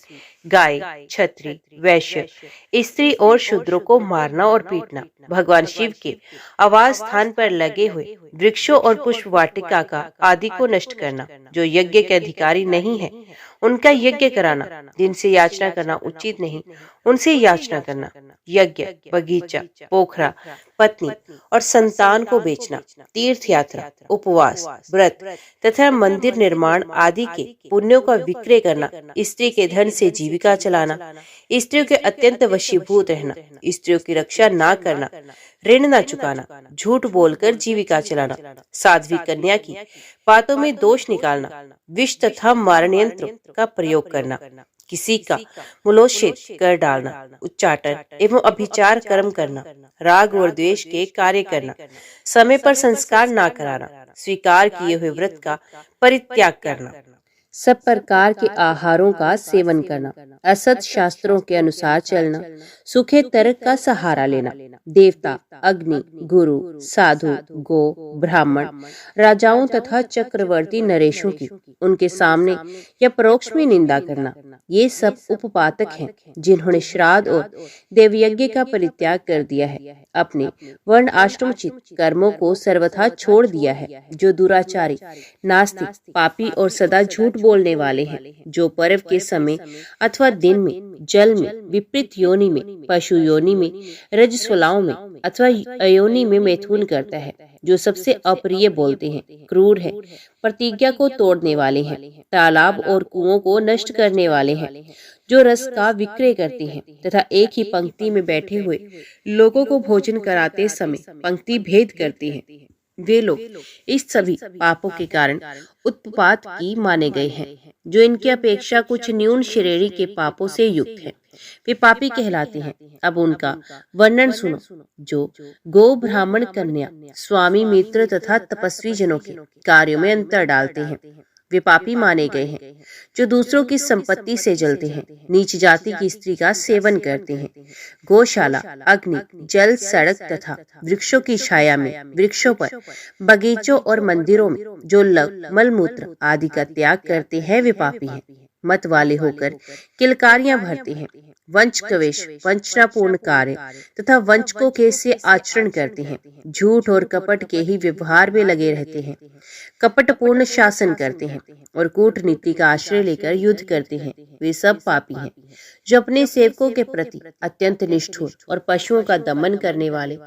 गाय, छत्री, वैश्य, स्त्री और शूद्रों को मारना और पीटना, भगवान शिव के आवास स्थान पर लगे हुए वृक्षों और पुष्प वाटिका का आदि को नष्ट करना, जो यज्ञ के अधिकारी नहीं है उनका यज्ञ कराना, जिनसे याचना करना उचित नहीं उनसे याचना करना, यज्ञ, बगीचा, पोखरा, पत्नी और संतान को बेचना, तीर्थ यात्रा, उपवास, व्रत तथा मंदिर निर्माण आदि के पुण्यों का विक्रय करना, स्त्री के धन से जीविका चलाना, स्त्रियों के अत्यंत वशीभूत रहना, स्त्रियों की रक्षा न करना, ऋण न चुकाना, झूठ बोलकर जीविका चलाना, साध्वी कन्या की बातों में दोष निकालना, विष तथा मारण यंत्र का प्रयोग करना, किसी का मूलोच्छेद कर डालना, उच्चाटन एवं अभिचार कर्म करना, राग और द्वेष के कार्य करना, समय पर संस्कार न कराना, स्वीकार किए हुए व्रत का परित्याग करना, सब प्रकार के आहारों का सेवन करना, असत शास्त्रों के अनुसार चलना, सूखे तर्क का सहारा लेना, देवता, अग्नि, गुरु, साधु, गो, ब्राह्मण, राजाओं तथा चक्रवर्ती नरेशों की उनके सामने या परोक्ष में निंदा करना, ये सब उपपातक हैं जिन्होंने श्राद्ध और देवयज्ञ का परित्याग कर दिया है, अपने वर्ण आश्रमोचित कर्मों को सर्वथा छोड़ दिया है, जो दुराचारी, नास्तिक, पापी और सदा झूठ बोलने वाले हैं, जो पर्व के समय अथवा दिन में, जल में, विपरीत योनि में, पशु योनि में, रजस्वलाओं में अथवा अयोनि में मैथुन करता है, जो सबसे अप्रिय बोलते हैं, क्रूर है, प्रतिज्ञा को तोड़ने वाले हैं, तालाब और कुओं को नष्ट करने वाले हैं, जो रस का विक्रय करते हैं तथा एक ही पंक्ति में बैठे हुए लोगों को भोजन कराते समय पंक्ति भेद करते हैं, वे लोग इस सभी पापों के कारण उत्पात की माने गए हैं, जो इनकी अपेक्षा कुछ न्यून श्रेणी के पापों से युक्त हैं, वे पापी कहलाते हैं। अब उनका वर्णन सुनो, जो गो, ब्राह्मण, कन्या, स्वामी, मित्र तथा तपस्वी जनों के कार्यों में अंतर डालते हैं, वे पापी माने गए हैं। जो दूसरों की संपत्ति से जलते हैं, नीच जाति की स्त्री का सेवन करते हैं, गौशाला, अग्नि, जल, सड़क तथा वृक्षों की छाया में, वृक्षों पर, बगीचों और मंदिरों में जो मलमूत्र आदि का त्याग करते हैं वे पापी हैं। मत वाले होकर किलकारियां भरते हैं, वंचकवेश, वंचनापूर्ण कार्य तथा वंचकों के से आचरण करते हैं, झूठ और कपट के ही व्यवहार में लगे रहते हैं, कपटपूर्ण शासन करते हैं और कूटनीति का आश्रय लेकर युद्ध करते हैं, वे सब पापी हैं। जो अपने सेवकों के प्रति अत्यंत निष्ठुर और पशुओं का दमन करने वाले,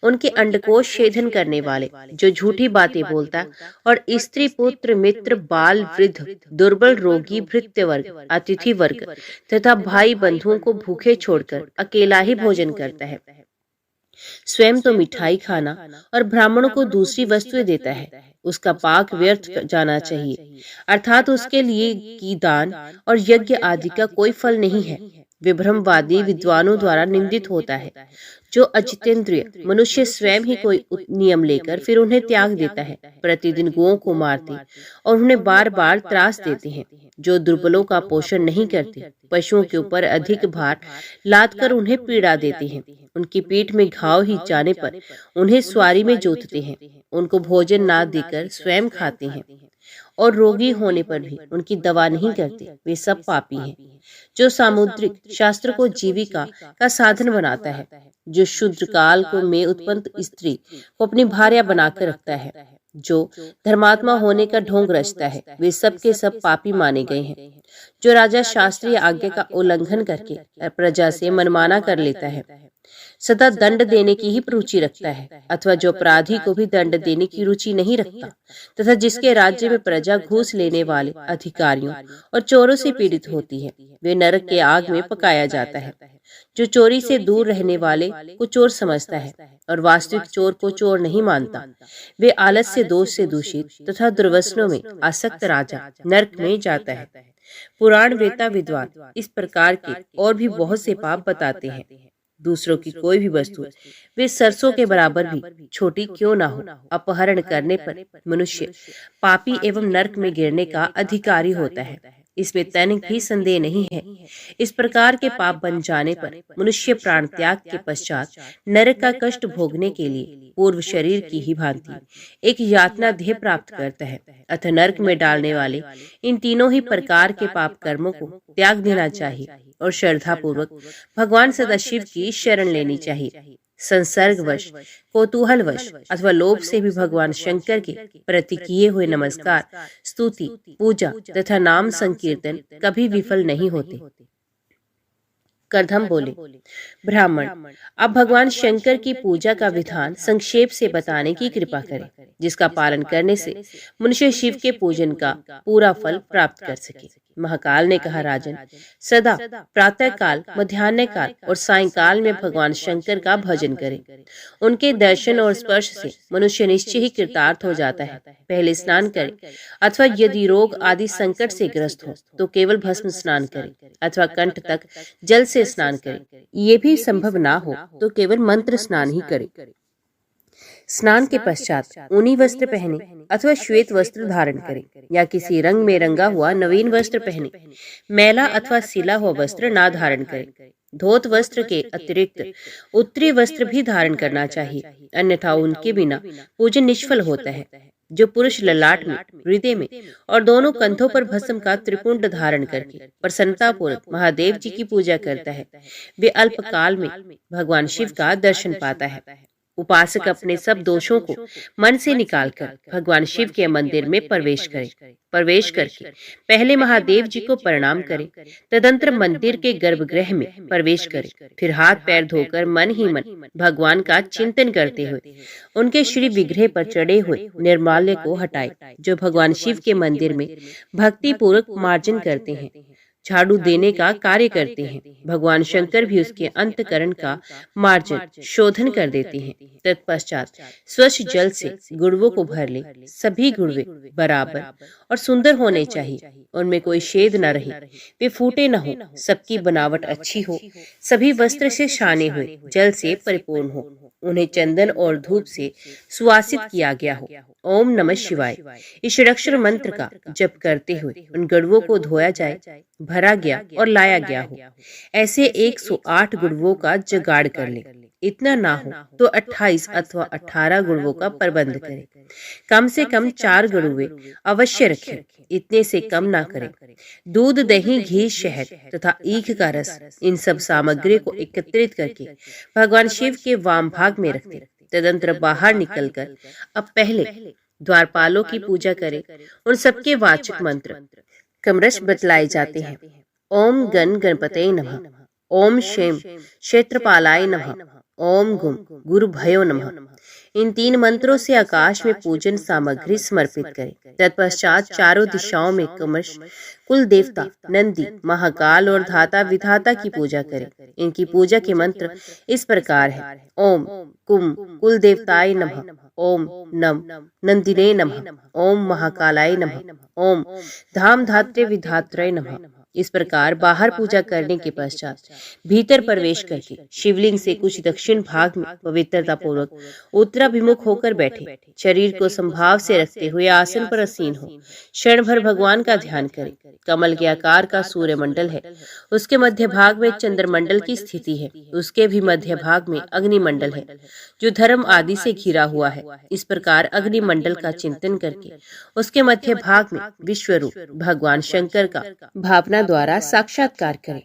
उनके अंडकोश छेदन करने वाले, जो झूठी बातें बोलता और स्त्री, पुत्र, मित्र, बाल, वृद्ध, दुर्बल, रोगी, भृत्य वर्ग, अतिथि वर्ग तथा भाई बंधुओं को भूखे छोड़कर अकेला ही भोजन करता है, स्वयं तो मिठाई खाना और ब्राह्मणों को दूसरी वस्तुएं देता है, उसका पाक व्यर्थ जाना चाहिए, अर्थात उसके लिए की दान और यज्ञ आदि का कोई फल नहीं है। विभ्रमवादी विद्वानों द्वारा निंदित होता है। जो अजितेंद्रिय मनुष्य स्वयं ही कोई नियम लेकर फिर उन्हें त्याग देता है, प्रतिदिन गौओं को मारते और उन्हें बार बार त्रास देते हैं। जो दुर्बलों का पोषण नहीं करते, पशुओं के ऊपर अधिक भार लाद कर उन्हें पीड़ा देते हैं, उनकी पीठ में घाव ही जाने पर उन्हें स्वारी में जोतते हैं, उनको भोजन ना देकर स्वयं खाते हैं और रोगी होने पर भी उनकी दवा नहीं करते, वे सब पापी हैं। जो सामुद्रिक शास्त्र को जीविका का साधन बनाता है, जो शुद्र काल को में उत्पन्न स्त्री को अपनी भार्या बनाकर रखता है, जो धर्मात्मा होने का ढोंग रचता है, वे सब के सब पापी माने गए हैं। जो राजा शास्त्रीय आज्ञा का उल्लंघन करके प्रजा से मनमाना कर लेता है, सदा दंड देने की ही रुचि रखता है, अथवा जो अपराधी को भी दंड देने की रुचि नहीं रखता तथा जिसके राज्य में प्रजा घूस लेने वाले अधिकारियों और चोरों से पीड़ित होती है, वे नरक के आग में पकाया जाता है। जो चोरी से दूर रहने वाले को चोर समझता है और वास्तविक चोर को चोर नहीं मानता, वे आलस से, दोष से दूषित तथा दुर्व्यसनों में आसक्त राजा नरक में जाता है। पुराण वेता विद्वान इस प्रकार के और भी बहुत से पाप बताते हैं। दूसरों की कोई भी वस्तु वे सरसों के बराबर भी छोटी क्यों ना हो, अपहरण करने पर मनुष्य पापी एवं नरक में गिरने का अधिकारी होता है, इसमें तनिक भी संदेह नहीं है। इस प्रकार के पाप बन जाने पर मनुष्य प्राण त्याग के पश्चात नरक का कष्ट भोगने के लिए पूर्व शरीर की ही भांति एक यातना देह प्राप्त करता है। अतः नरक में डालने वाले इन तीनों ही प्रकार के पाप कर्मों को त्याग देना चाहिए और श्रद्धा पूर्वक भगवान सदाशिव की शरण लेनी चाहिए। संसर्गवश, कौतूहलवश अथवा लोभ से भी भगवान शंकर के प्रति किए हुए नमस्कार, स्तुति, पूजा तथा नाम संकीर्तन कभी विफल नहीं होते। करधम बोले, ब्राह्मण, अब भगवान शंकर की पूजा का विधान संक्षेप से बताने की कृपा करें, जिसका पालन करने से मनुष्य शिव के पूजन का पूरा फल प्राप्त कर सके। महाकाल ने कहा, राजन, सदा प्रातः काल, मध्याह्न काल और सायंकाल में भगवान शंकर का भजन करें। उनके दर्शन और स्पर्श से मनुष्य निश्चय ही कृतार्थ हो जाता है। पहले स्नान करें, अथवा यदि रोग आदि संकट से ग्रस्त हो तो केवल भस्म स्नान करें, अथवा कंठ तक जल से स्नान करें। ये भी संभव ना हो तो केवल मंत्र स्नान ही करें। स्नान के पश्चात ऊनी वस्त्र पहने अथवा श्वेत वस्त्र धारण करें, या किसी रंग में रंगा हुआ नवीन वस्त्र पहने। मैला अथवा सिला हुआ वस्त्र ना धारण करें। धोत वस्त्र के अतिरिक्त उत्तरी वस्त्र भी धारण करना चाहिए, अन्यथा उनके बिना पूजन निष्फल होता है। जो पुरुष ललाट में, हृदय में और दोनों कंधों पर भस्म का त्रिपुंड धारण करके प्रसन्नता पूर्वक महादेव जी की पूजा करता है, वे अल्पकाल में भगवान शिव का दर्शन पाता है। उपासक अपने सब दोषों को मन से निकालकर भगवान शिव के मंदिर में प्रवेश करें। प्रवेश करके पहले महादेव जी को प्रणाम करें, तदंतर मंदिर के गर्भगृह में प्रवेश करें, फिर हाथ पैर धोकर मन ही मन भगवान का चिंतन करते हुए उनके श्री विग्रह पर चढ़े हुए निर्माल्य को हटाएं, जो भगवान शिव के मंदिर में भक्ति पूर्वक मार्जन करते हैं। झाड़ू देने का कार्य करते हैं। भगवान शंकर भी उसके अंतकरण का मार्जन शोधन कर देते हैं। तत्पश्चात स्वच्छ जल से गुड़वों को भर ले। सभी गुड़वे बराबर और सुंदर होने चाहिए, उनमें कोई छेद न रहे, वे फूटे न हो, सबकी बनावट अच्छी हो, सभी वस्त्र से शाने हुए जल से परिपूर्ण हो, उन्हें चंदन और धूप से सुवासित किया गया हो। ओम नमः शिवाय इस षडाक्षर मंत्र का जप करते हुए उन गड़वों को धोया जाए, भरा गया और लाया गया हो। ऐसे 108 गुड़वों का जुगाड़ कर ले। इतना ना हो तो 28 अथवा 18 गुड़वों का प्रबंध करें। कम से कम 4 गुड़वे अवश्य रखें, इतने से कम ना करें। दूध, दही, घी, शहद तथा ईख का रस, इन सब सामग्री को एकत्रित करके भगवान शिव के वाम भाग में रख दे। तदंतर बाहर निकलकर अब पहले द्वारपालों की पूजा करें। उन सबके वाचक मंत्र क्रमश बतलाए जाते हैं। ओम गण गणपतये नमः, ओम शेम क्षेत्रपालाय नमः, ओम गुम गुरु भयो नमः। इन 3 मंत्रों से आकाश में पूजन सामग्री समर्पित करें। तत्पश्चात चारों दिशाओं में क्रमश कुल देवता नंदी, महाकाल और धाता विधाता की पूजा करें। इनकी पूजा के मंत्र इस प्रकार है। ओम कुम कुल देवताय नमः, ओम नम नंदिने नमः, ओम महाकालाय नमः, ओम धाम धात्रे विधात्रे नमः। इस प्रकार बाहर पूजा करने के पश्चात भीतर प्रवेश करके शिवलिंग से कुछ दक्षिण भाग में पवित्रता पूर्वक उत्तराभिमुख होकर बैठे। शरीर को संभाव से रखते हुए आसन पर आसीन हो। क्षण भर भगवान का ध्यान करें। कमल के आकार का सूर्य मंडल है, उसके मध्य भाग में चंद्रमंडल की स्थिति है, उसके भी मध्य भाग में अग्निमंडल है जो धर्म आदि से घिरा हुआ है। इस प्रकार अग्निमंडल का चिंतन करके उसके मध्य भाग में विश्वरूप भगवान शंकर का भावना द्वारा साक्षात्कार करें।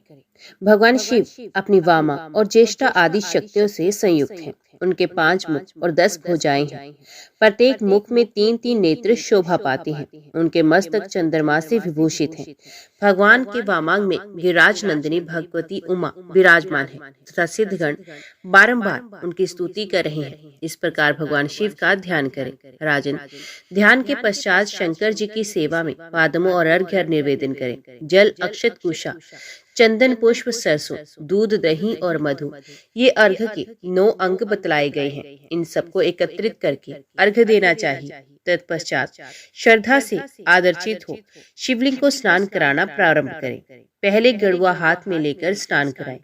भगवान शिव अपनी वामा और ज्येष्ठा आदि शक्तियों से संयुक्त हैं। उनके 5 मुख और 10 भुजाएं हैं। प्रत्येक मुख में 3-3 नेत्र शोभा पाते हैं। उनके मस्तक चंद्रमा से विभूषित हैं। भगवान के वामांग में गिरिराज नंदिनी भगवती उमा विराजमान है तथा सिद्धगण बारंबार उनकी स्तुति कर रहे हैं। इस प्रकार भगवान शिव का ध्यान करें। राजन, ध्यान के पश्चात शंकर जी की सेवा में पादमों और अर्घ्य निवेदन करें। जल, अक्षत, कुशा, चंदन, पुष्प, सरसों, दूध, दही और मधु, ये अर्घ्य के 9 अंग बतलाए गए हैं। इन सबको एकत्रित करके अर्घ्य देना चाहिए। तत्पश्चात श्रद्धा से आदर्चित हो शिवलिंग को स्नान कराना प्रारंभ करें। पहले गड़ुआ हाथ में लेकर स्नान कराएं।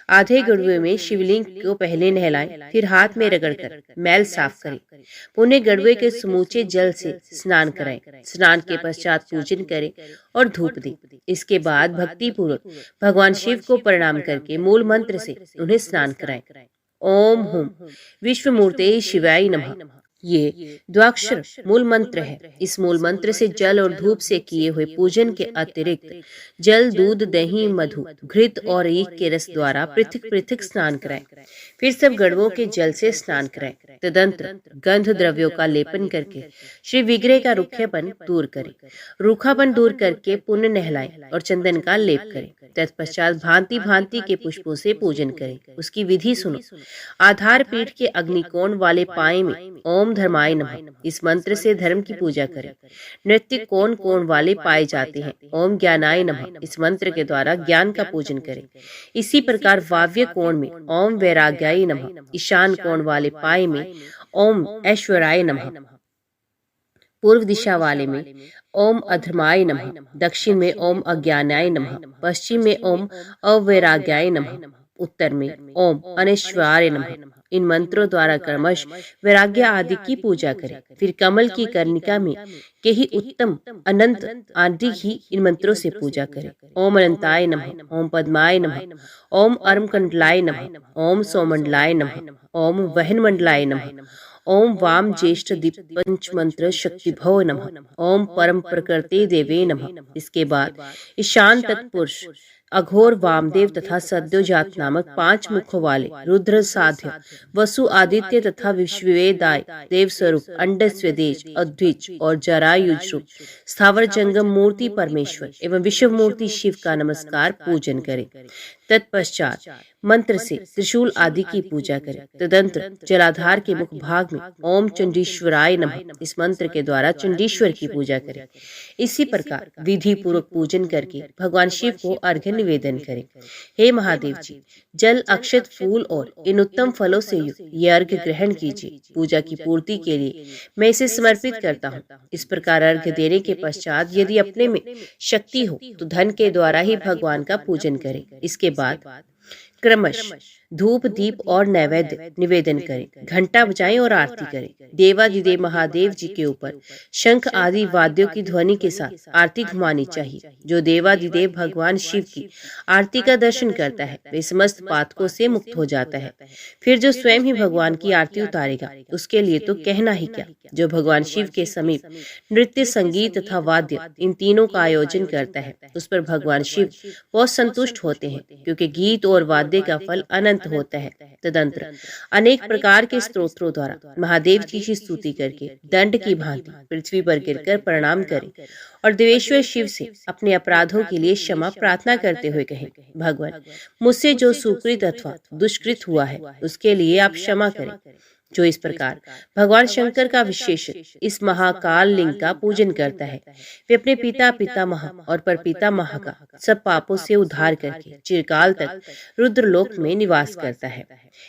आधे गड़ुए में शिवलिंग को पहले नहलाएं, फिर हाथ में रगड़कर मैल साफ करें। पुनः गड़ुए के समूचे जल से स्नान कराएं। स्नान के पश्चात पूजन करें और धूप दें। इसके बाद भक्ति पूर्वक भगवान शिव को प्रणाम करके मूल मंत्र से उन्हें स्नान कराएं। ओम हुम विश्वमूर्ते शिवाय नमः। ये द्वाक्षर मूल मंत्र है। इस मूल मंत्र से जल और धूप से किए हुए पूजन के अतिरिक्त जल, दूध, दही, मधु, घृत और ईख के रस द्वारा पृथक पृथक स्नान कराएं। फिर सब गड़वों के जल से स्नान कराएं। तदंतर गंध द्रव्यों का लेपन करके श्री विग्रह का रुखापन दूर करें। रूखापन दूर करके पुण्य नहलाएं और चंदन का लेप करें। तत्पश्चात भांति भांति के पुष्पों से पूजन करें। उसकी विधि सुनो। आधार पीठ के अग्निकोण वाले पाए में ओम धर्माय नमः इस मंत्र से धर्म की पूजा करें। नृत्य कोण कोण वाले पाए जाते हैं। ओम ज्ञानाय नमः इस मंत्र के द्वारा ज्ञान का पूजन करें। इसी प्रकार वाव्य कोण में ओम वैराग्याय नमः, ईशान कोण वाले पाए में ओम ऐश्वर्याय नमः, पूर्व दिशा वाले में ओम अधर्माय नमः, दक्षिण में ओम अज्ञानाय नमः, पश्चिम में ओम अवैराग्याय नमः, उत्तर में ओम अनैश्वर्याय नमः। इन मंत्रों द्वारा क्रमश वैराग्य आदि की पूजा करें। फिर कमल की कर्णिका में के ही उत्तम अनंत आदि ही इन मंत्रों से पूजा करें। ओम अनंताय नमः, ओम पद्माय नमः, ओम अर्मकंडलाय नमः, ओम सोमंडलाय नमः, ओम वहनमंडलाय नमः, ओम वाम ज्येष्ठ दीप पंच मंत्र शक्ति भव नमः, ओम परम प्रकृति देवे नमः। इसके बाद ईशान तत्पुरुष अघोर, वामदेव तथा सद्योजात नामक 5 मुखों वाले रुद्र, साध्य, वसु, आदित्य तथा विश्वेदाय देव स्वरूप, अंड, स्वदेश, अद्विज और जरायुज रूप स्थावर जंगम मूर्ति परमेश्वर एवं विश्व मूर्ति शिव का नमस्कार पूजन करें। तत्पश्चात मंत्र से त्रिशूल आदि की पूजा करें। तदंतर जलाधार के मुख भाग में ओम चंडीश्वराय नमः इस मंत्र के द्वारा चंडीश्वर की पूजा करें। इसी प्रकार विधि पूर्वक पूजन करके भगवान शिव को अर्घ्य निवेदन करें। हे महादेव जी, जल, अक्षत, फूल और इन उत्तम फलों से युक्त ये अर्घ्य ग्रहण कीजिए। पूजा की पूर्ति के लिए मैं इसे समर्पित करता हूँ। इस प्रकार अर्घ्य देने के पश्चात यदि अपने में शक्ति हो तो धन के द्वारा ही भगवान का पूजन करें। इसके बाद क्रमश धूप, दीप और नैवेद्य निवेदन करें, घंटा बजाएं और आरती करें। देवाधिदेव महादेव जी के ऊपर शंख आदि वाद्यों की ध्वनि के साथ आरती घुमानी चाहिए। जो देवाधिदेव भगवान शिव की आरती का दर्शन करता है वे समस्त पातकों से मुक्त हो जाता है। फिर जो स्वयं ही भगवान की आरती उतारेगा उसके लिए तो कहना ही क्या। जो भगवान शिव के समीप नृत्य, संगीत तथा वाद्य इन तीनों का आयोजन करता है उस पर भगवान शिव बहुत संतुष्ट होते हैं, क्योंकि गीत और वाद्य का फल अनंत होता है। तदंतर अनेक प्रकार के स्तोत्रों द्वारा महादेव जी की स्तुति करके दंड की भांति पृथ्वी पर गिरकर प्रणाम करें और देवेश्वर शिव से अपने अपराधों के लिए क्षमा प्रार्थना करते हुए कहें, भगवान मुझसे जो सुकृत अथवा दुष्कृत हुआ है उसके लिए आप क्षमा करें। जो इस प्रकार भगवान शंकर का विशेष इस महाकाल लिंग का पूजन करता है वे अपने पिता, पितामह और परपितामह का सब पापों से उद्धार करके चिरकाल तक रुद्रलोक में निवास करता है।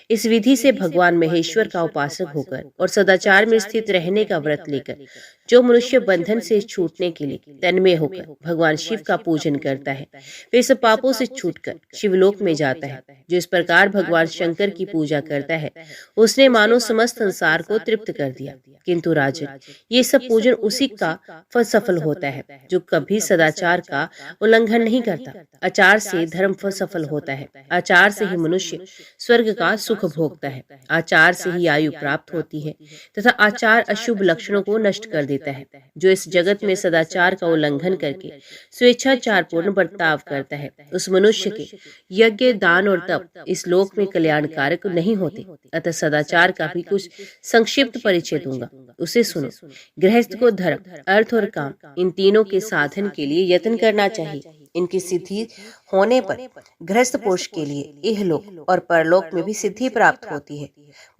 इस विधि से भगवान महेश्वर का उपासक होकर और सदाचार में स्थित रहने का व्रत लेकर जो मनुष्य बंधन से छूटने के लिए तन्मय होकर भगवान शिव का पूजन करता है वे सब पापों से छूटकर शिवलोक में जाता है। जो इस प्रकार भगवान शंकर की पूजा करता है उसने मानो समस्त संसार को तृप्त कर दिया। किंतु राजन, ये सब पूजन उसी का फल सफल होता है जो कभी सदाचार का उल्लंघन नहीं करता। आचार से धर्म फल सफल होता है। आचार से ही मनुष्य स्वर्ग का सुख भोगता है। आचार से ही आयु प्राप्त होती है तथा आचार अशुभ लक्षणों को नष्ट कर देता है। जो इस जगत में सदाचार का उल्लंघन करके स्वेच्छाचार पूर्ण बर्ताव करता है उस मनुष्य के यज्ञ, दान और तप इस लोक में कल्याणकारक नहीं होते। अतः सदाचार का भी कुछ संक्षिप्त परिचय दूंगा, उसे सुनो। गृहस्थ को धर्म, अर्थ और काम इन तीनों के साधन के लिए यत्न करना चाहिए। इनकी सिद्धि होने पर गृहस्थ पुरुष के लिए इहलोक और परलोक में भी सिद्धि प्राप्त होती है।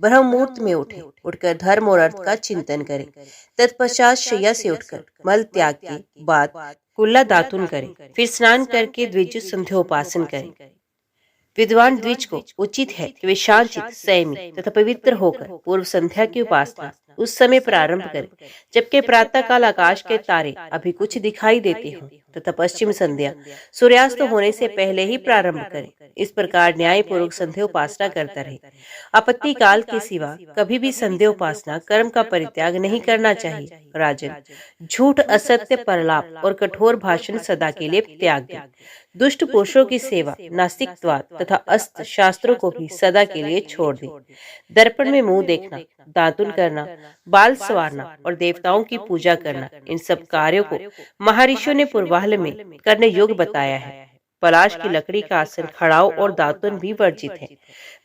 ब्रह्म मुहूर्त में उठकर धर्म और अर्थ का चिंतन करें। तत्पश्चात शैया से उठकर मल त्याग के बाद कुल्ला दातुन करें। फिर स्नान करके द्विज संध्योपासन करें। विद्वान द्विज को उचित है कि वे शांतचित, संयमी तथा पवित्र होकर पूर्व संध्या की उपासना उस समय प्रारंभ करें जबकि प्रातः काल आकाश के तारे अभी कुछ दिखाई देते हों तथा पश्चिम संध्या सूर्यास्त होने से पहले ही प्रारंभ करें। इस प्रकार न्याय पूर्वक संध्या उपासना करता रहे। आपत्ति काल के सिवा कभी भी संध्या उपासना कर्म का परित्याग नहीं करना चाहिए। राजन, झूठ, असत्य, प्रलाप और कठोर भाषण सदा के लिए त्याग दें। दुष्ट पुरुषों की सेवा, नास्तिकवाद तथा अस्त्र शास्त्रों को भी सदा के लिए छोड़ दें। दर्पण में मुंह देखना, दातुन करना, बाल संवारना और देवताओं की पूजा करना, इन सब कार्यों को महर्षियों ने पूर्वाह्न में करने योग्य बताया है। पलाश की लकड़ी का आसन, खड़ाऊ और दातुन भी वर्जित है।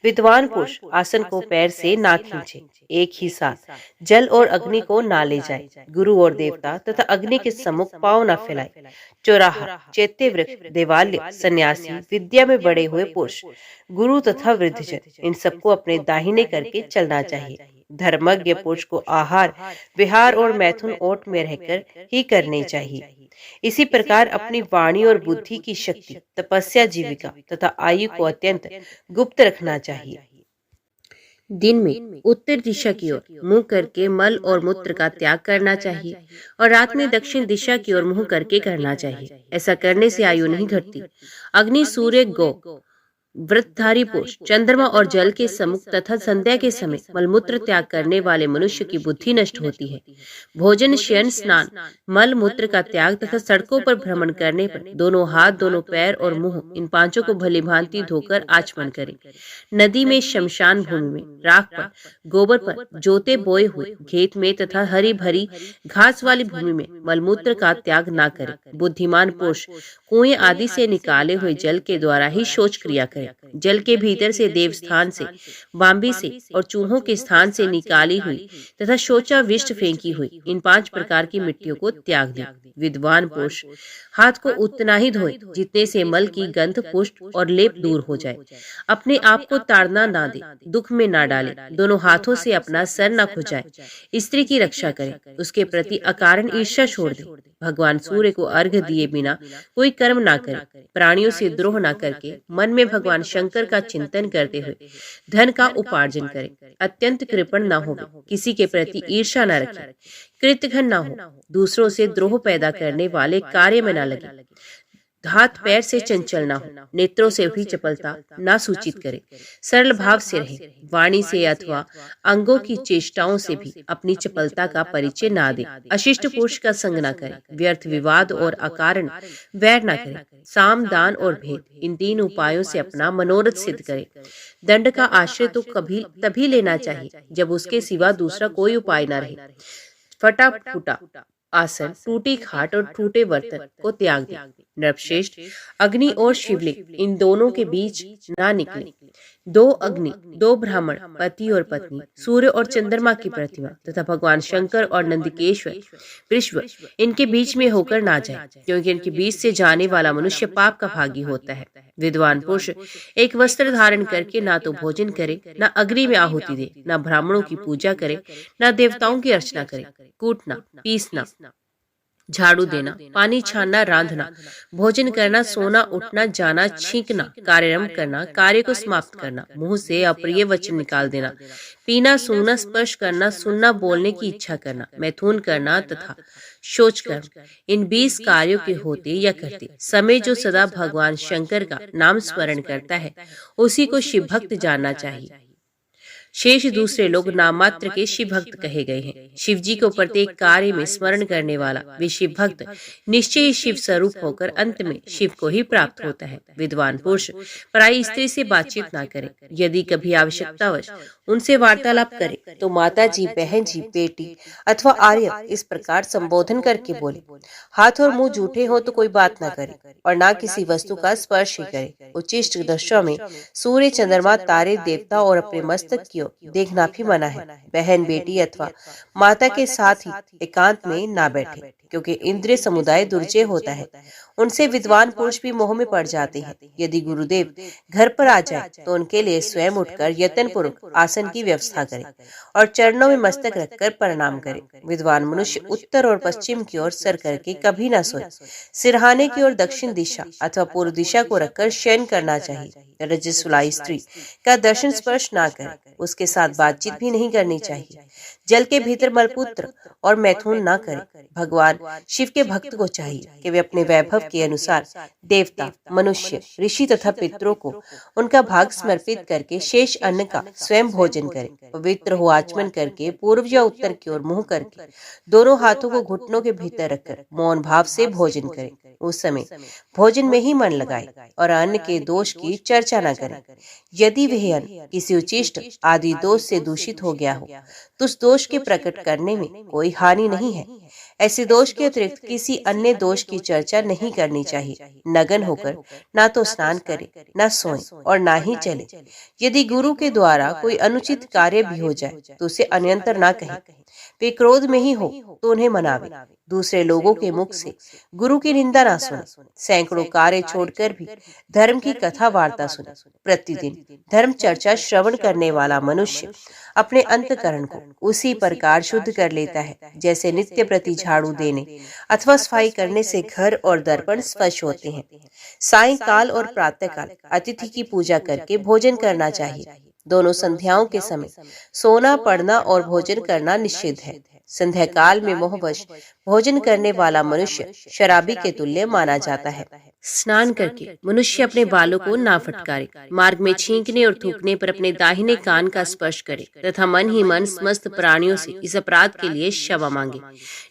विद्वान पुरुष आसन को पैर से ना खींचे। एक ही साथ जल और अग्नि को ना ले जाए। गुरु और देवता तथा अग्नि के सम्मुख पांव न फैलाए। चौराहा, चैत्य वृक्ष, देवालय, सन्यासी, विद्या में बड़े हुए पुरुष, गुरु तथा वृद्धजन इन सबको अपने दाहिने करके चलना चाहिए। धर्मज्ञ पुरुष को आहार, विहार और मैथुन ओट में रहकर ही करने चाहिए। इसी प्रकार अपनी वाणी और बुद्धि की शक्ति, तपस्या, जीविका तथा आयु को अत्यंत गुप्त रखना चाहिए। दिन में उत्तर दिशा की ओर मुंह करके मल और मूत्र का त्याग करना चाहिए और रात में दक्षिण दिशा की ओर मुंह करके करना चाहिए। ऐसा करने से आयु नहीं घटती। अग्नि, सूर्य, गौ व्रतधारी पुरुष चंद्रमा और जल के सम्मुख तथा संध्या के समय मलमूत्र त्याग करने वाले मनुष्य की बुद्धि नष्ट होती है। भोजन, शयन, स्नान, मल मूत्र का त्याग तथा सड़कों पर भ्रमण करने पर दोनों हाथ, दोनों पैर और मुंह, इन पांचों को भली भांति धोकर आचमन करें। नदी में, शमशान भूमि में, राख पर, गोबर पर, जोते बोए हुए खेत में तथा हरी भरी घास वाली भूमि में मलमूत्र का त्याग न करें। बुद्धिमान पुरुष कुएं आदि से निकाले हुए जल के द्वारा ही शौच क्रिया करें। जल के भीतर से, देवस्थान से, बाम्बी से और चूहों के स्थान से निकाली हुई तथा शौचाविष्ट फेंकी हुई इन 5 प्रकार की मिट्टियों को त्याग दें। विद्वान पुरुष हाथ को उतना ही धोए जितने से मल की गंध, पुष्ट और लेप दूर हो जाए। अपने आप को ताड़ना ना दे, दुख में ना डाले, दोनों हाथों से अपना सर न खुजाए, स्त्री की रक्षा करे, उसके प्रति अकारण ईर्ष्या छोड़ दे। भगवान सूर्य को अर्घ्य दिए बिना कोई कर्म ना करे। प्राणियों से द्रोह ना करके मन में भगवान शंकर का चिंतन करते हुए धन का उपार्जन करे। अत्यंत कृपण ना हो, किसी के प्रति ईर्ष्या न रखे, कृतघ्न ना हो, दूसरों से द्रोह पैदा करने वाले कार्य में न लगे, हाथ पैर से चंचल ना हो, नेत्रों से भी चपलता ना सूचित करे, सरल भाव से रहे, वाणी से अथवा अंगों की चेष्टाओं से भी अपनी चपलता का परिचय ना दे, अशिष्ट पुरुष का संग ना करे, व्यर्थ विवाद और अकारण वैर ना करे, साम, दान और भेद, इन 3 उपायों से अपना मनोरथ सिद्ध करे। दंड का आश्रय तो कभी तभी लेना चाहिए जब उसके सिवा दूसरा कोई उपाय ना रहे। फटा फूटा आसन, टूटी खाट और टूटे बर्तन को त्याग दे। नृपश्रेष्ठ, अग्नि और शिवलिंग इन दोनों के बीच ना निकले। 2 अग्नि, 2 ब्राह्मण, पति और पत्नी, सूर्य और चंद्रमा की प्रतिमा तथा भगवान शंकर और नंदिकेश्वर, विश्व इनके बीच में होकर ना जाए, क्योंकि इनके बीच से जाने वाला मनुष्य पाप का भागी होता है। विद्वान पुरुष एक वस्त्र धारण करके ना तो भोजन करे, ना अग्नि में आहुति दे, ना ब्राह्मणों की पूजा करे, ना देवताओं की अर्चना करे। कूटना, पीसना, झाड़ू देना, पानी छानना, रांधना, भोजन करना, सोना, उठना, जाना, छींकना, कार्यक्रम करना, कार्य को समाप्त करना, मुंह से अप्रिय वचन निकाल देना, पीना, सूंघना, स्पर्श करना, सुनना, बोलने की इच्छा करना, मैथुन करना तथा शौच करना, इन 20 कार्यों के होते या करते समय जो सदा भगवान शंकर का नाम स्मरण करता है उसी को शिव भक्त जानना चाहिए। शेष दूसरे लोग नाममात्र के शिव भक्त कहे गए हैं। शिव जी को प्रत्येक कार्य में स्मरण करने वाला वे शिव भक्त निश्चय ही शिव स्वरूप होकर अंत में शिव को ही प्राप्त होता है। विद्वान पुरुष पराई स्त्री से बातचीत ना करे। यदि कभी आवश्यकतावश उनसे वार्तालाप करे तो माता जी, बहन जी, बेटी अथवा आर्य इस प्रकार संबोधन करके बोले। हाथ और मुंह जूठे हो तो कोई बात ना करे और ना किसी वस्तु का स्पर्श ही करे। उचिष्ट दशा में सूर्य, चंद्रमा, तारे, देवता और अपने मस्तक की ओर देखना भी मना है। बहन, बेटी अथवा माता के साथ ही एकांत में ना बैठे, क्योंकि इंद्रिय समुदाय दुर्जय होता है। उनसे विद्वान पुरुष भी मोह में पड़ जाते हैं। यदि गुरुदेव घर पर आ जाए तो उनके लिए स्वयं उठकर यत्न पूर्वक आसन की व्यवस्था करें और चरणों में मस्तक रखकर प्रणाम करें। विद्वान मनुष्य उत्तर और पश्चिम की ओर सर करके कभी न सोए। सिरहाने की ओर दक्षिण दिशा अथवा पूर्व दिशा को रखकर शयन करना चाहिए। रजस्वलाई स्त्री का दर्शन स्पर्श ना करें, उसके साथ बातचीत भी नहीं करनी चाहिए। जल के भीतर मलपूत्र और मैथुन ना करें। भगवान शिव के भक्त को चाहिए कि वे अपने वैभव के अनुसार देवता, मनुष्य, ऋषि तथा पितरों को उनका भाग समर्पित करके शेष अन्न का स्वयं भोजन करें। पवित्र हो आचमन करके पूर्व या उत्तर की ओर मुंह करके दोनों हाथों को घुटनों के भीतर रखकर मौन भाव से भोजन करें। उस समय भोजन में ही मन लगाए और अन्न के दोष की चर्चा न करें। यदि वह अन्न किसी उचिष्ट आदि दोष से दूषित हो गया हो तो उस दोष के प्रकट करने में कोई हानि नहीं है। ऐसे दोष के अतिरिक्त किसी अन्य दोष की चर्चा नहीं करनी चाहिए। नग्न होकर ना तो स्नान करे, ना सोए और ना ही चले। यदि गुरु के द्वारा कोई अनुचित कार्य भी हो जाए तो उसे अन्यंतर ना कहे। वे क्रोध में ही हो तो उन्हें मनावे। दूसरे लोगों के मुख से गुरु की निंदा ना सुने। सैकड़ों कार्य छोड़कर भी धर्म की कथा वार्ता सुने। प्रतिदिन धर्म चर्चा श्रवण करने वाला मनुष्य अपने अंतकरण को उसी प्रकार शुद्ध कर लेता है जैसे नित्य प्रति झाड़ू देने अथवा सफाई करने से घर और दर्पण स्वच्छ होते हैं। सायंकाल और प्रातःकाल अतिथि की पूजा करके भोजन करना चाहिए। दोनों संध्याओं के समय सोना, पढ़ना और भोजन करना निषिद्ध है। संध्या काल में मोहवश भोजन करने वाला मनुष्य शराबी के तुल्य माना जाता है। स्नान करके मनुष्य अपने बालों को ना फटकारे, मार्ग में छींकने और थूकने पर अपने दाहिने कान का स्पर्श करे तथा मन ही मन समस्त प्राणियों से इस अपराध के लिए क्षमा मांगे।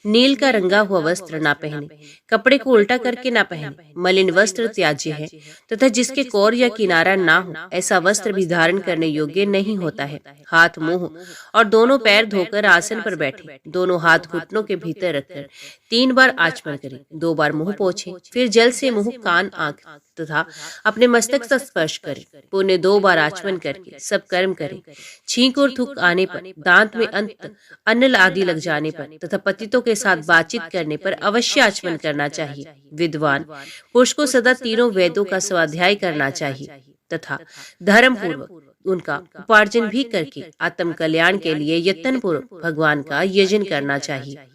नील का रंगा हुआ वस्त्र ना पहने, कपड़े को उल्टा करके ना पहने, मलिन वस्त्र त्याज्य है तथा जिसके कोर या किनारा ना हो ऐसा वस्त्र भी धारण करने योग्य नहीं होता है। हाथ मुंह और दोनों पैर धोकर आसन पर बैठे, दोनों हाथ घुटनों के भीतर रखकर 3 बार आचमन करें, 2 बार मुंह पोंछे, फिर जल से मुंह, कान, आंख तथा अपने मस्तक से स्पर्श करें। पुण्य 2 बार आचमन करके सब कर्म करें। छींक और थूक आने पर, दांत में अन्न आदि लग जाने पर तथा पतितों के साथ बातचीत करने पर अवश्य आचमन करना चाहिए। विद्वान पुरुष को सदा तीनों वेदों का स्वाध्याय करना चाहिए तथा धर्म पूर्वक उनका उपार्जन भी करके आत्म कल्याण के लिए यत्न पूर्वक भगवान का यजन करना चाहिए।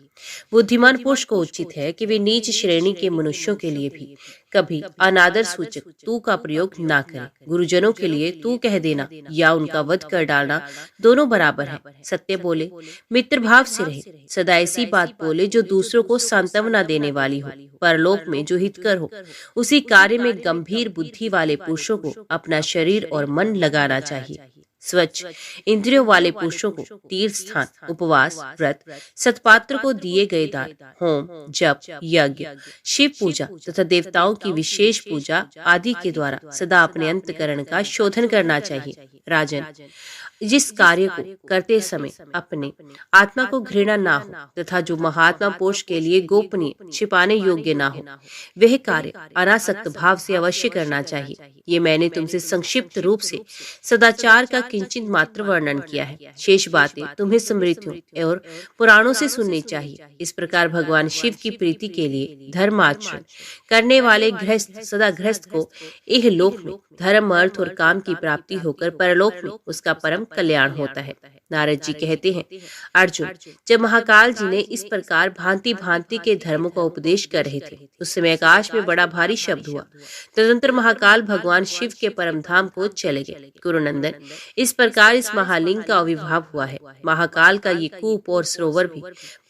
बुद्धिमान पुरुष को उचित है कि वे नीच श्रेणी के मनुष्यों के लिए भी कभी अनादर सूचक तू का प्रयोग ना करें। गुरुजनों के लिए तू कह देना या उनका वध कर डालना दोनों बराबर है। सत्य बोले, मित्र भाव से रहे, सदा ऐसी बात बोले जो दूसरों को सांत्वना देने वाली हो, परलोक में जो हितकर हो। उसी कार्य में गंभीर बुद्धि वाले पुरुषों को अपना शरीर और मन लगाना चाहिए। स्वच्छ इंद्रियों वाले पुरुषों को तीर्थ स्थान, उपवास, व्रत, सत्पात्र को दिए गए दान, होम, जप, यज्ञ, शिव पूजा तथा देवताओं की विशेष पूजा आदि के द्वारा सदा अपने अंतकरण का शोधन करना चाहिए। राजन, जिस कार्य को करते समय अपने आत्मा को घृणा ना हो तथा जो महात्मा पुरुष के लिए गोपनीय, छिपाने योग्य ना हो, वह कार्य अनासक्त भाव से अवश्य करना चाहिए। ये मैंने तुमसे संक्षिप्त रूप से सदाचार का किंचित मात्र वर्णन किया है। शेष बातें तुम्हें स्मृतियों और पुराणों से सुननी चाहिए। इस प्रकार भगवान शिव की प्रीति के लिए धर्माचरण करने वाले गृहस्थ सदा गृहस्थ को इह लोक में धर्म, अर्थ और काम की प्राप्ति होकर परलोक में उसका परम कल्याण होता है। नारद जी कहते हैं, अर्जुन, जब महाकाल जी ने इस प्रकार भांति भांति के धर्मों का उपदेश कर रहे थे, उस समय आकाश में बड़ा भारी शब्द हुआ। तदनंतर महाकाल भगवान शिव के परम धाम को चले गए। कुरुनंदन, इस प्रकार इस महालिंग का आविर्भाव हुआ है। महाकाल का ये कूप और सरोवर भी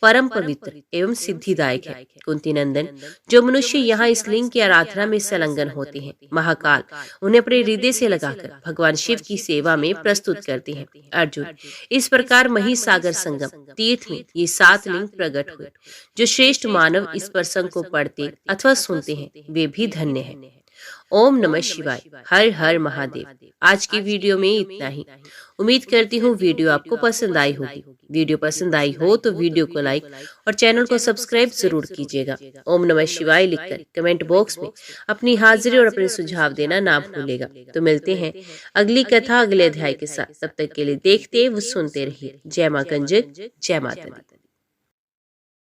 परम पवित्र एवं सिद्धिदायक है। कुंती नंदन, जो मनुष्य यहाँ इस लिंग की आराधना में संलग्न होते हैं, महाकाल उन्हें अपने हृदय से लगाकर भगवान शिव की सेवा में प्रस्तुत करते हैं। अर्जुन, इस प्रकार महिसागर संगम तीर्थ में ये 7 लिंग प्रकट हुए। जो श्रेष्ठ मानव इस प्रसंग को पढ़ते अथवा सुनते हैं, वे भी धन्य हैं। ओम नमः शिवाय। हर हर महादेव। आज की वीडियो में इतना ही। उम्मीद करती हूँ वीडियो आपको पसंद आई होगी। वीडियो पसंद आई हो तो वीडियो को लाइक और चैनल को सब्सक्राइब जरूर कीजिएगा। ओम नमः शिवाय लिखकर कमेंट बॉक्स में अपनी हाजिरी और अपने सुझाव देना ना भूलेगा। तो मिलते हैं अगली कथा अगले अध्याय के साथ। तब तक के लिए देखते व सुनते रहिए। जय मां कंजक, जय माता दी।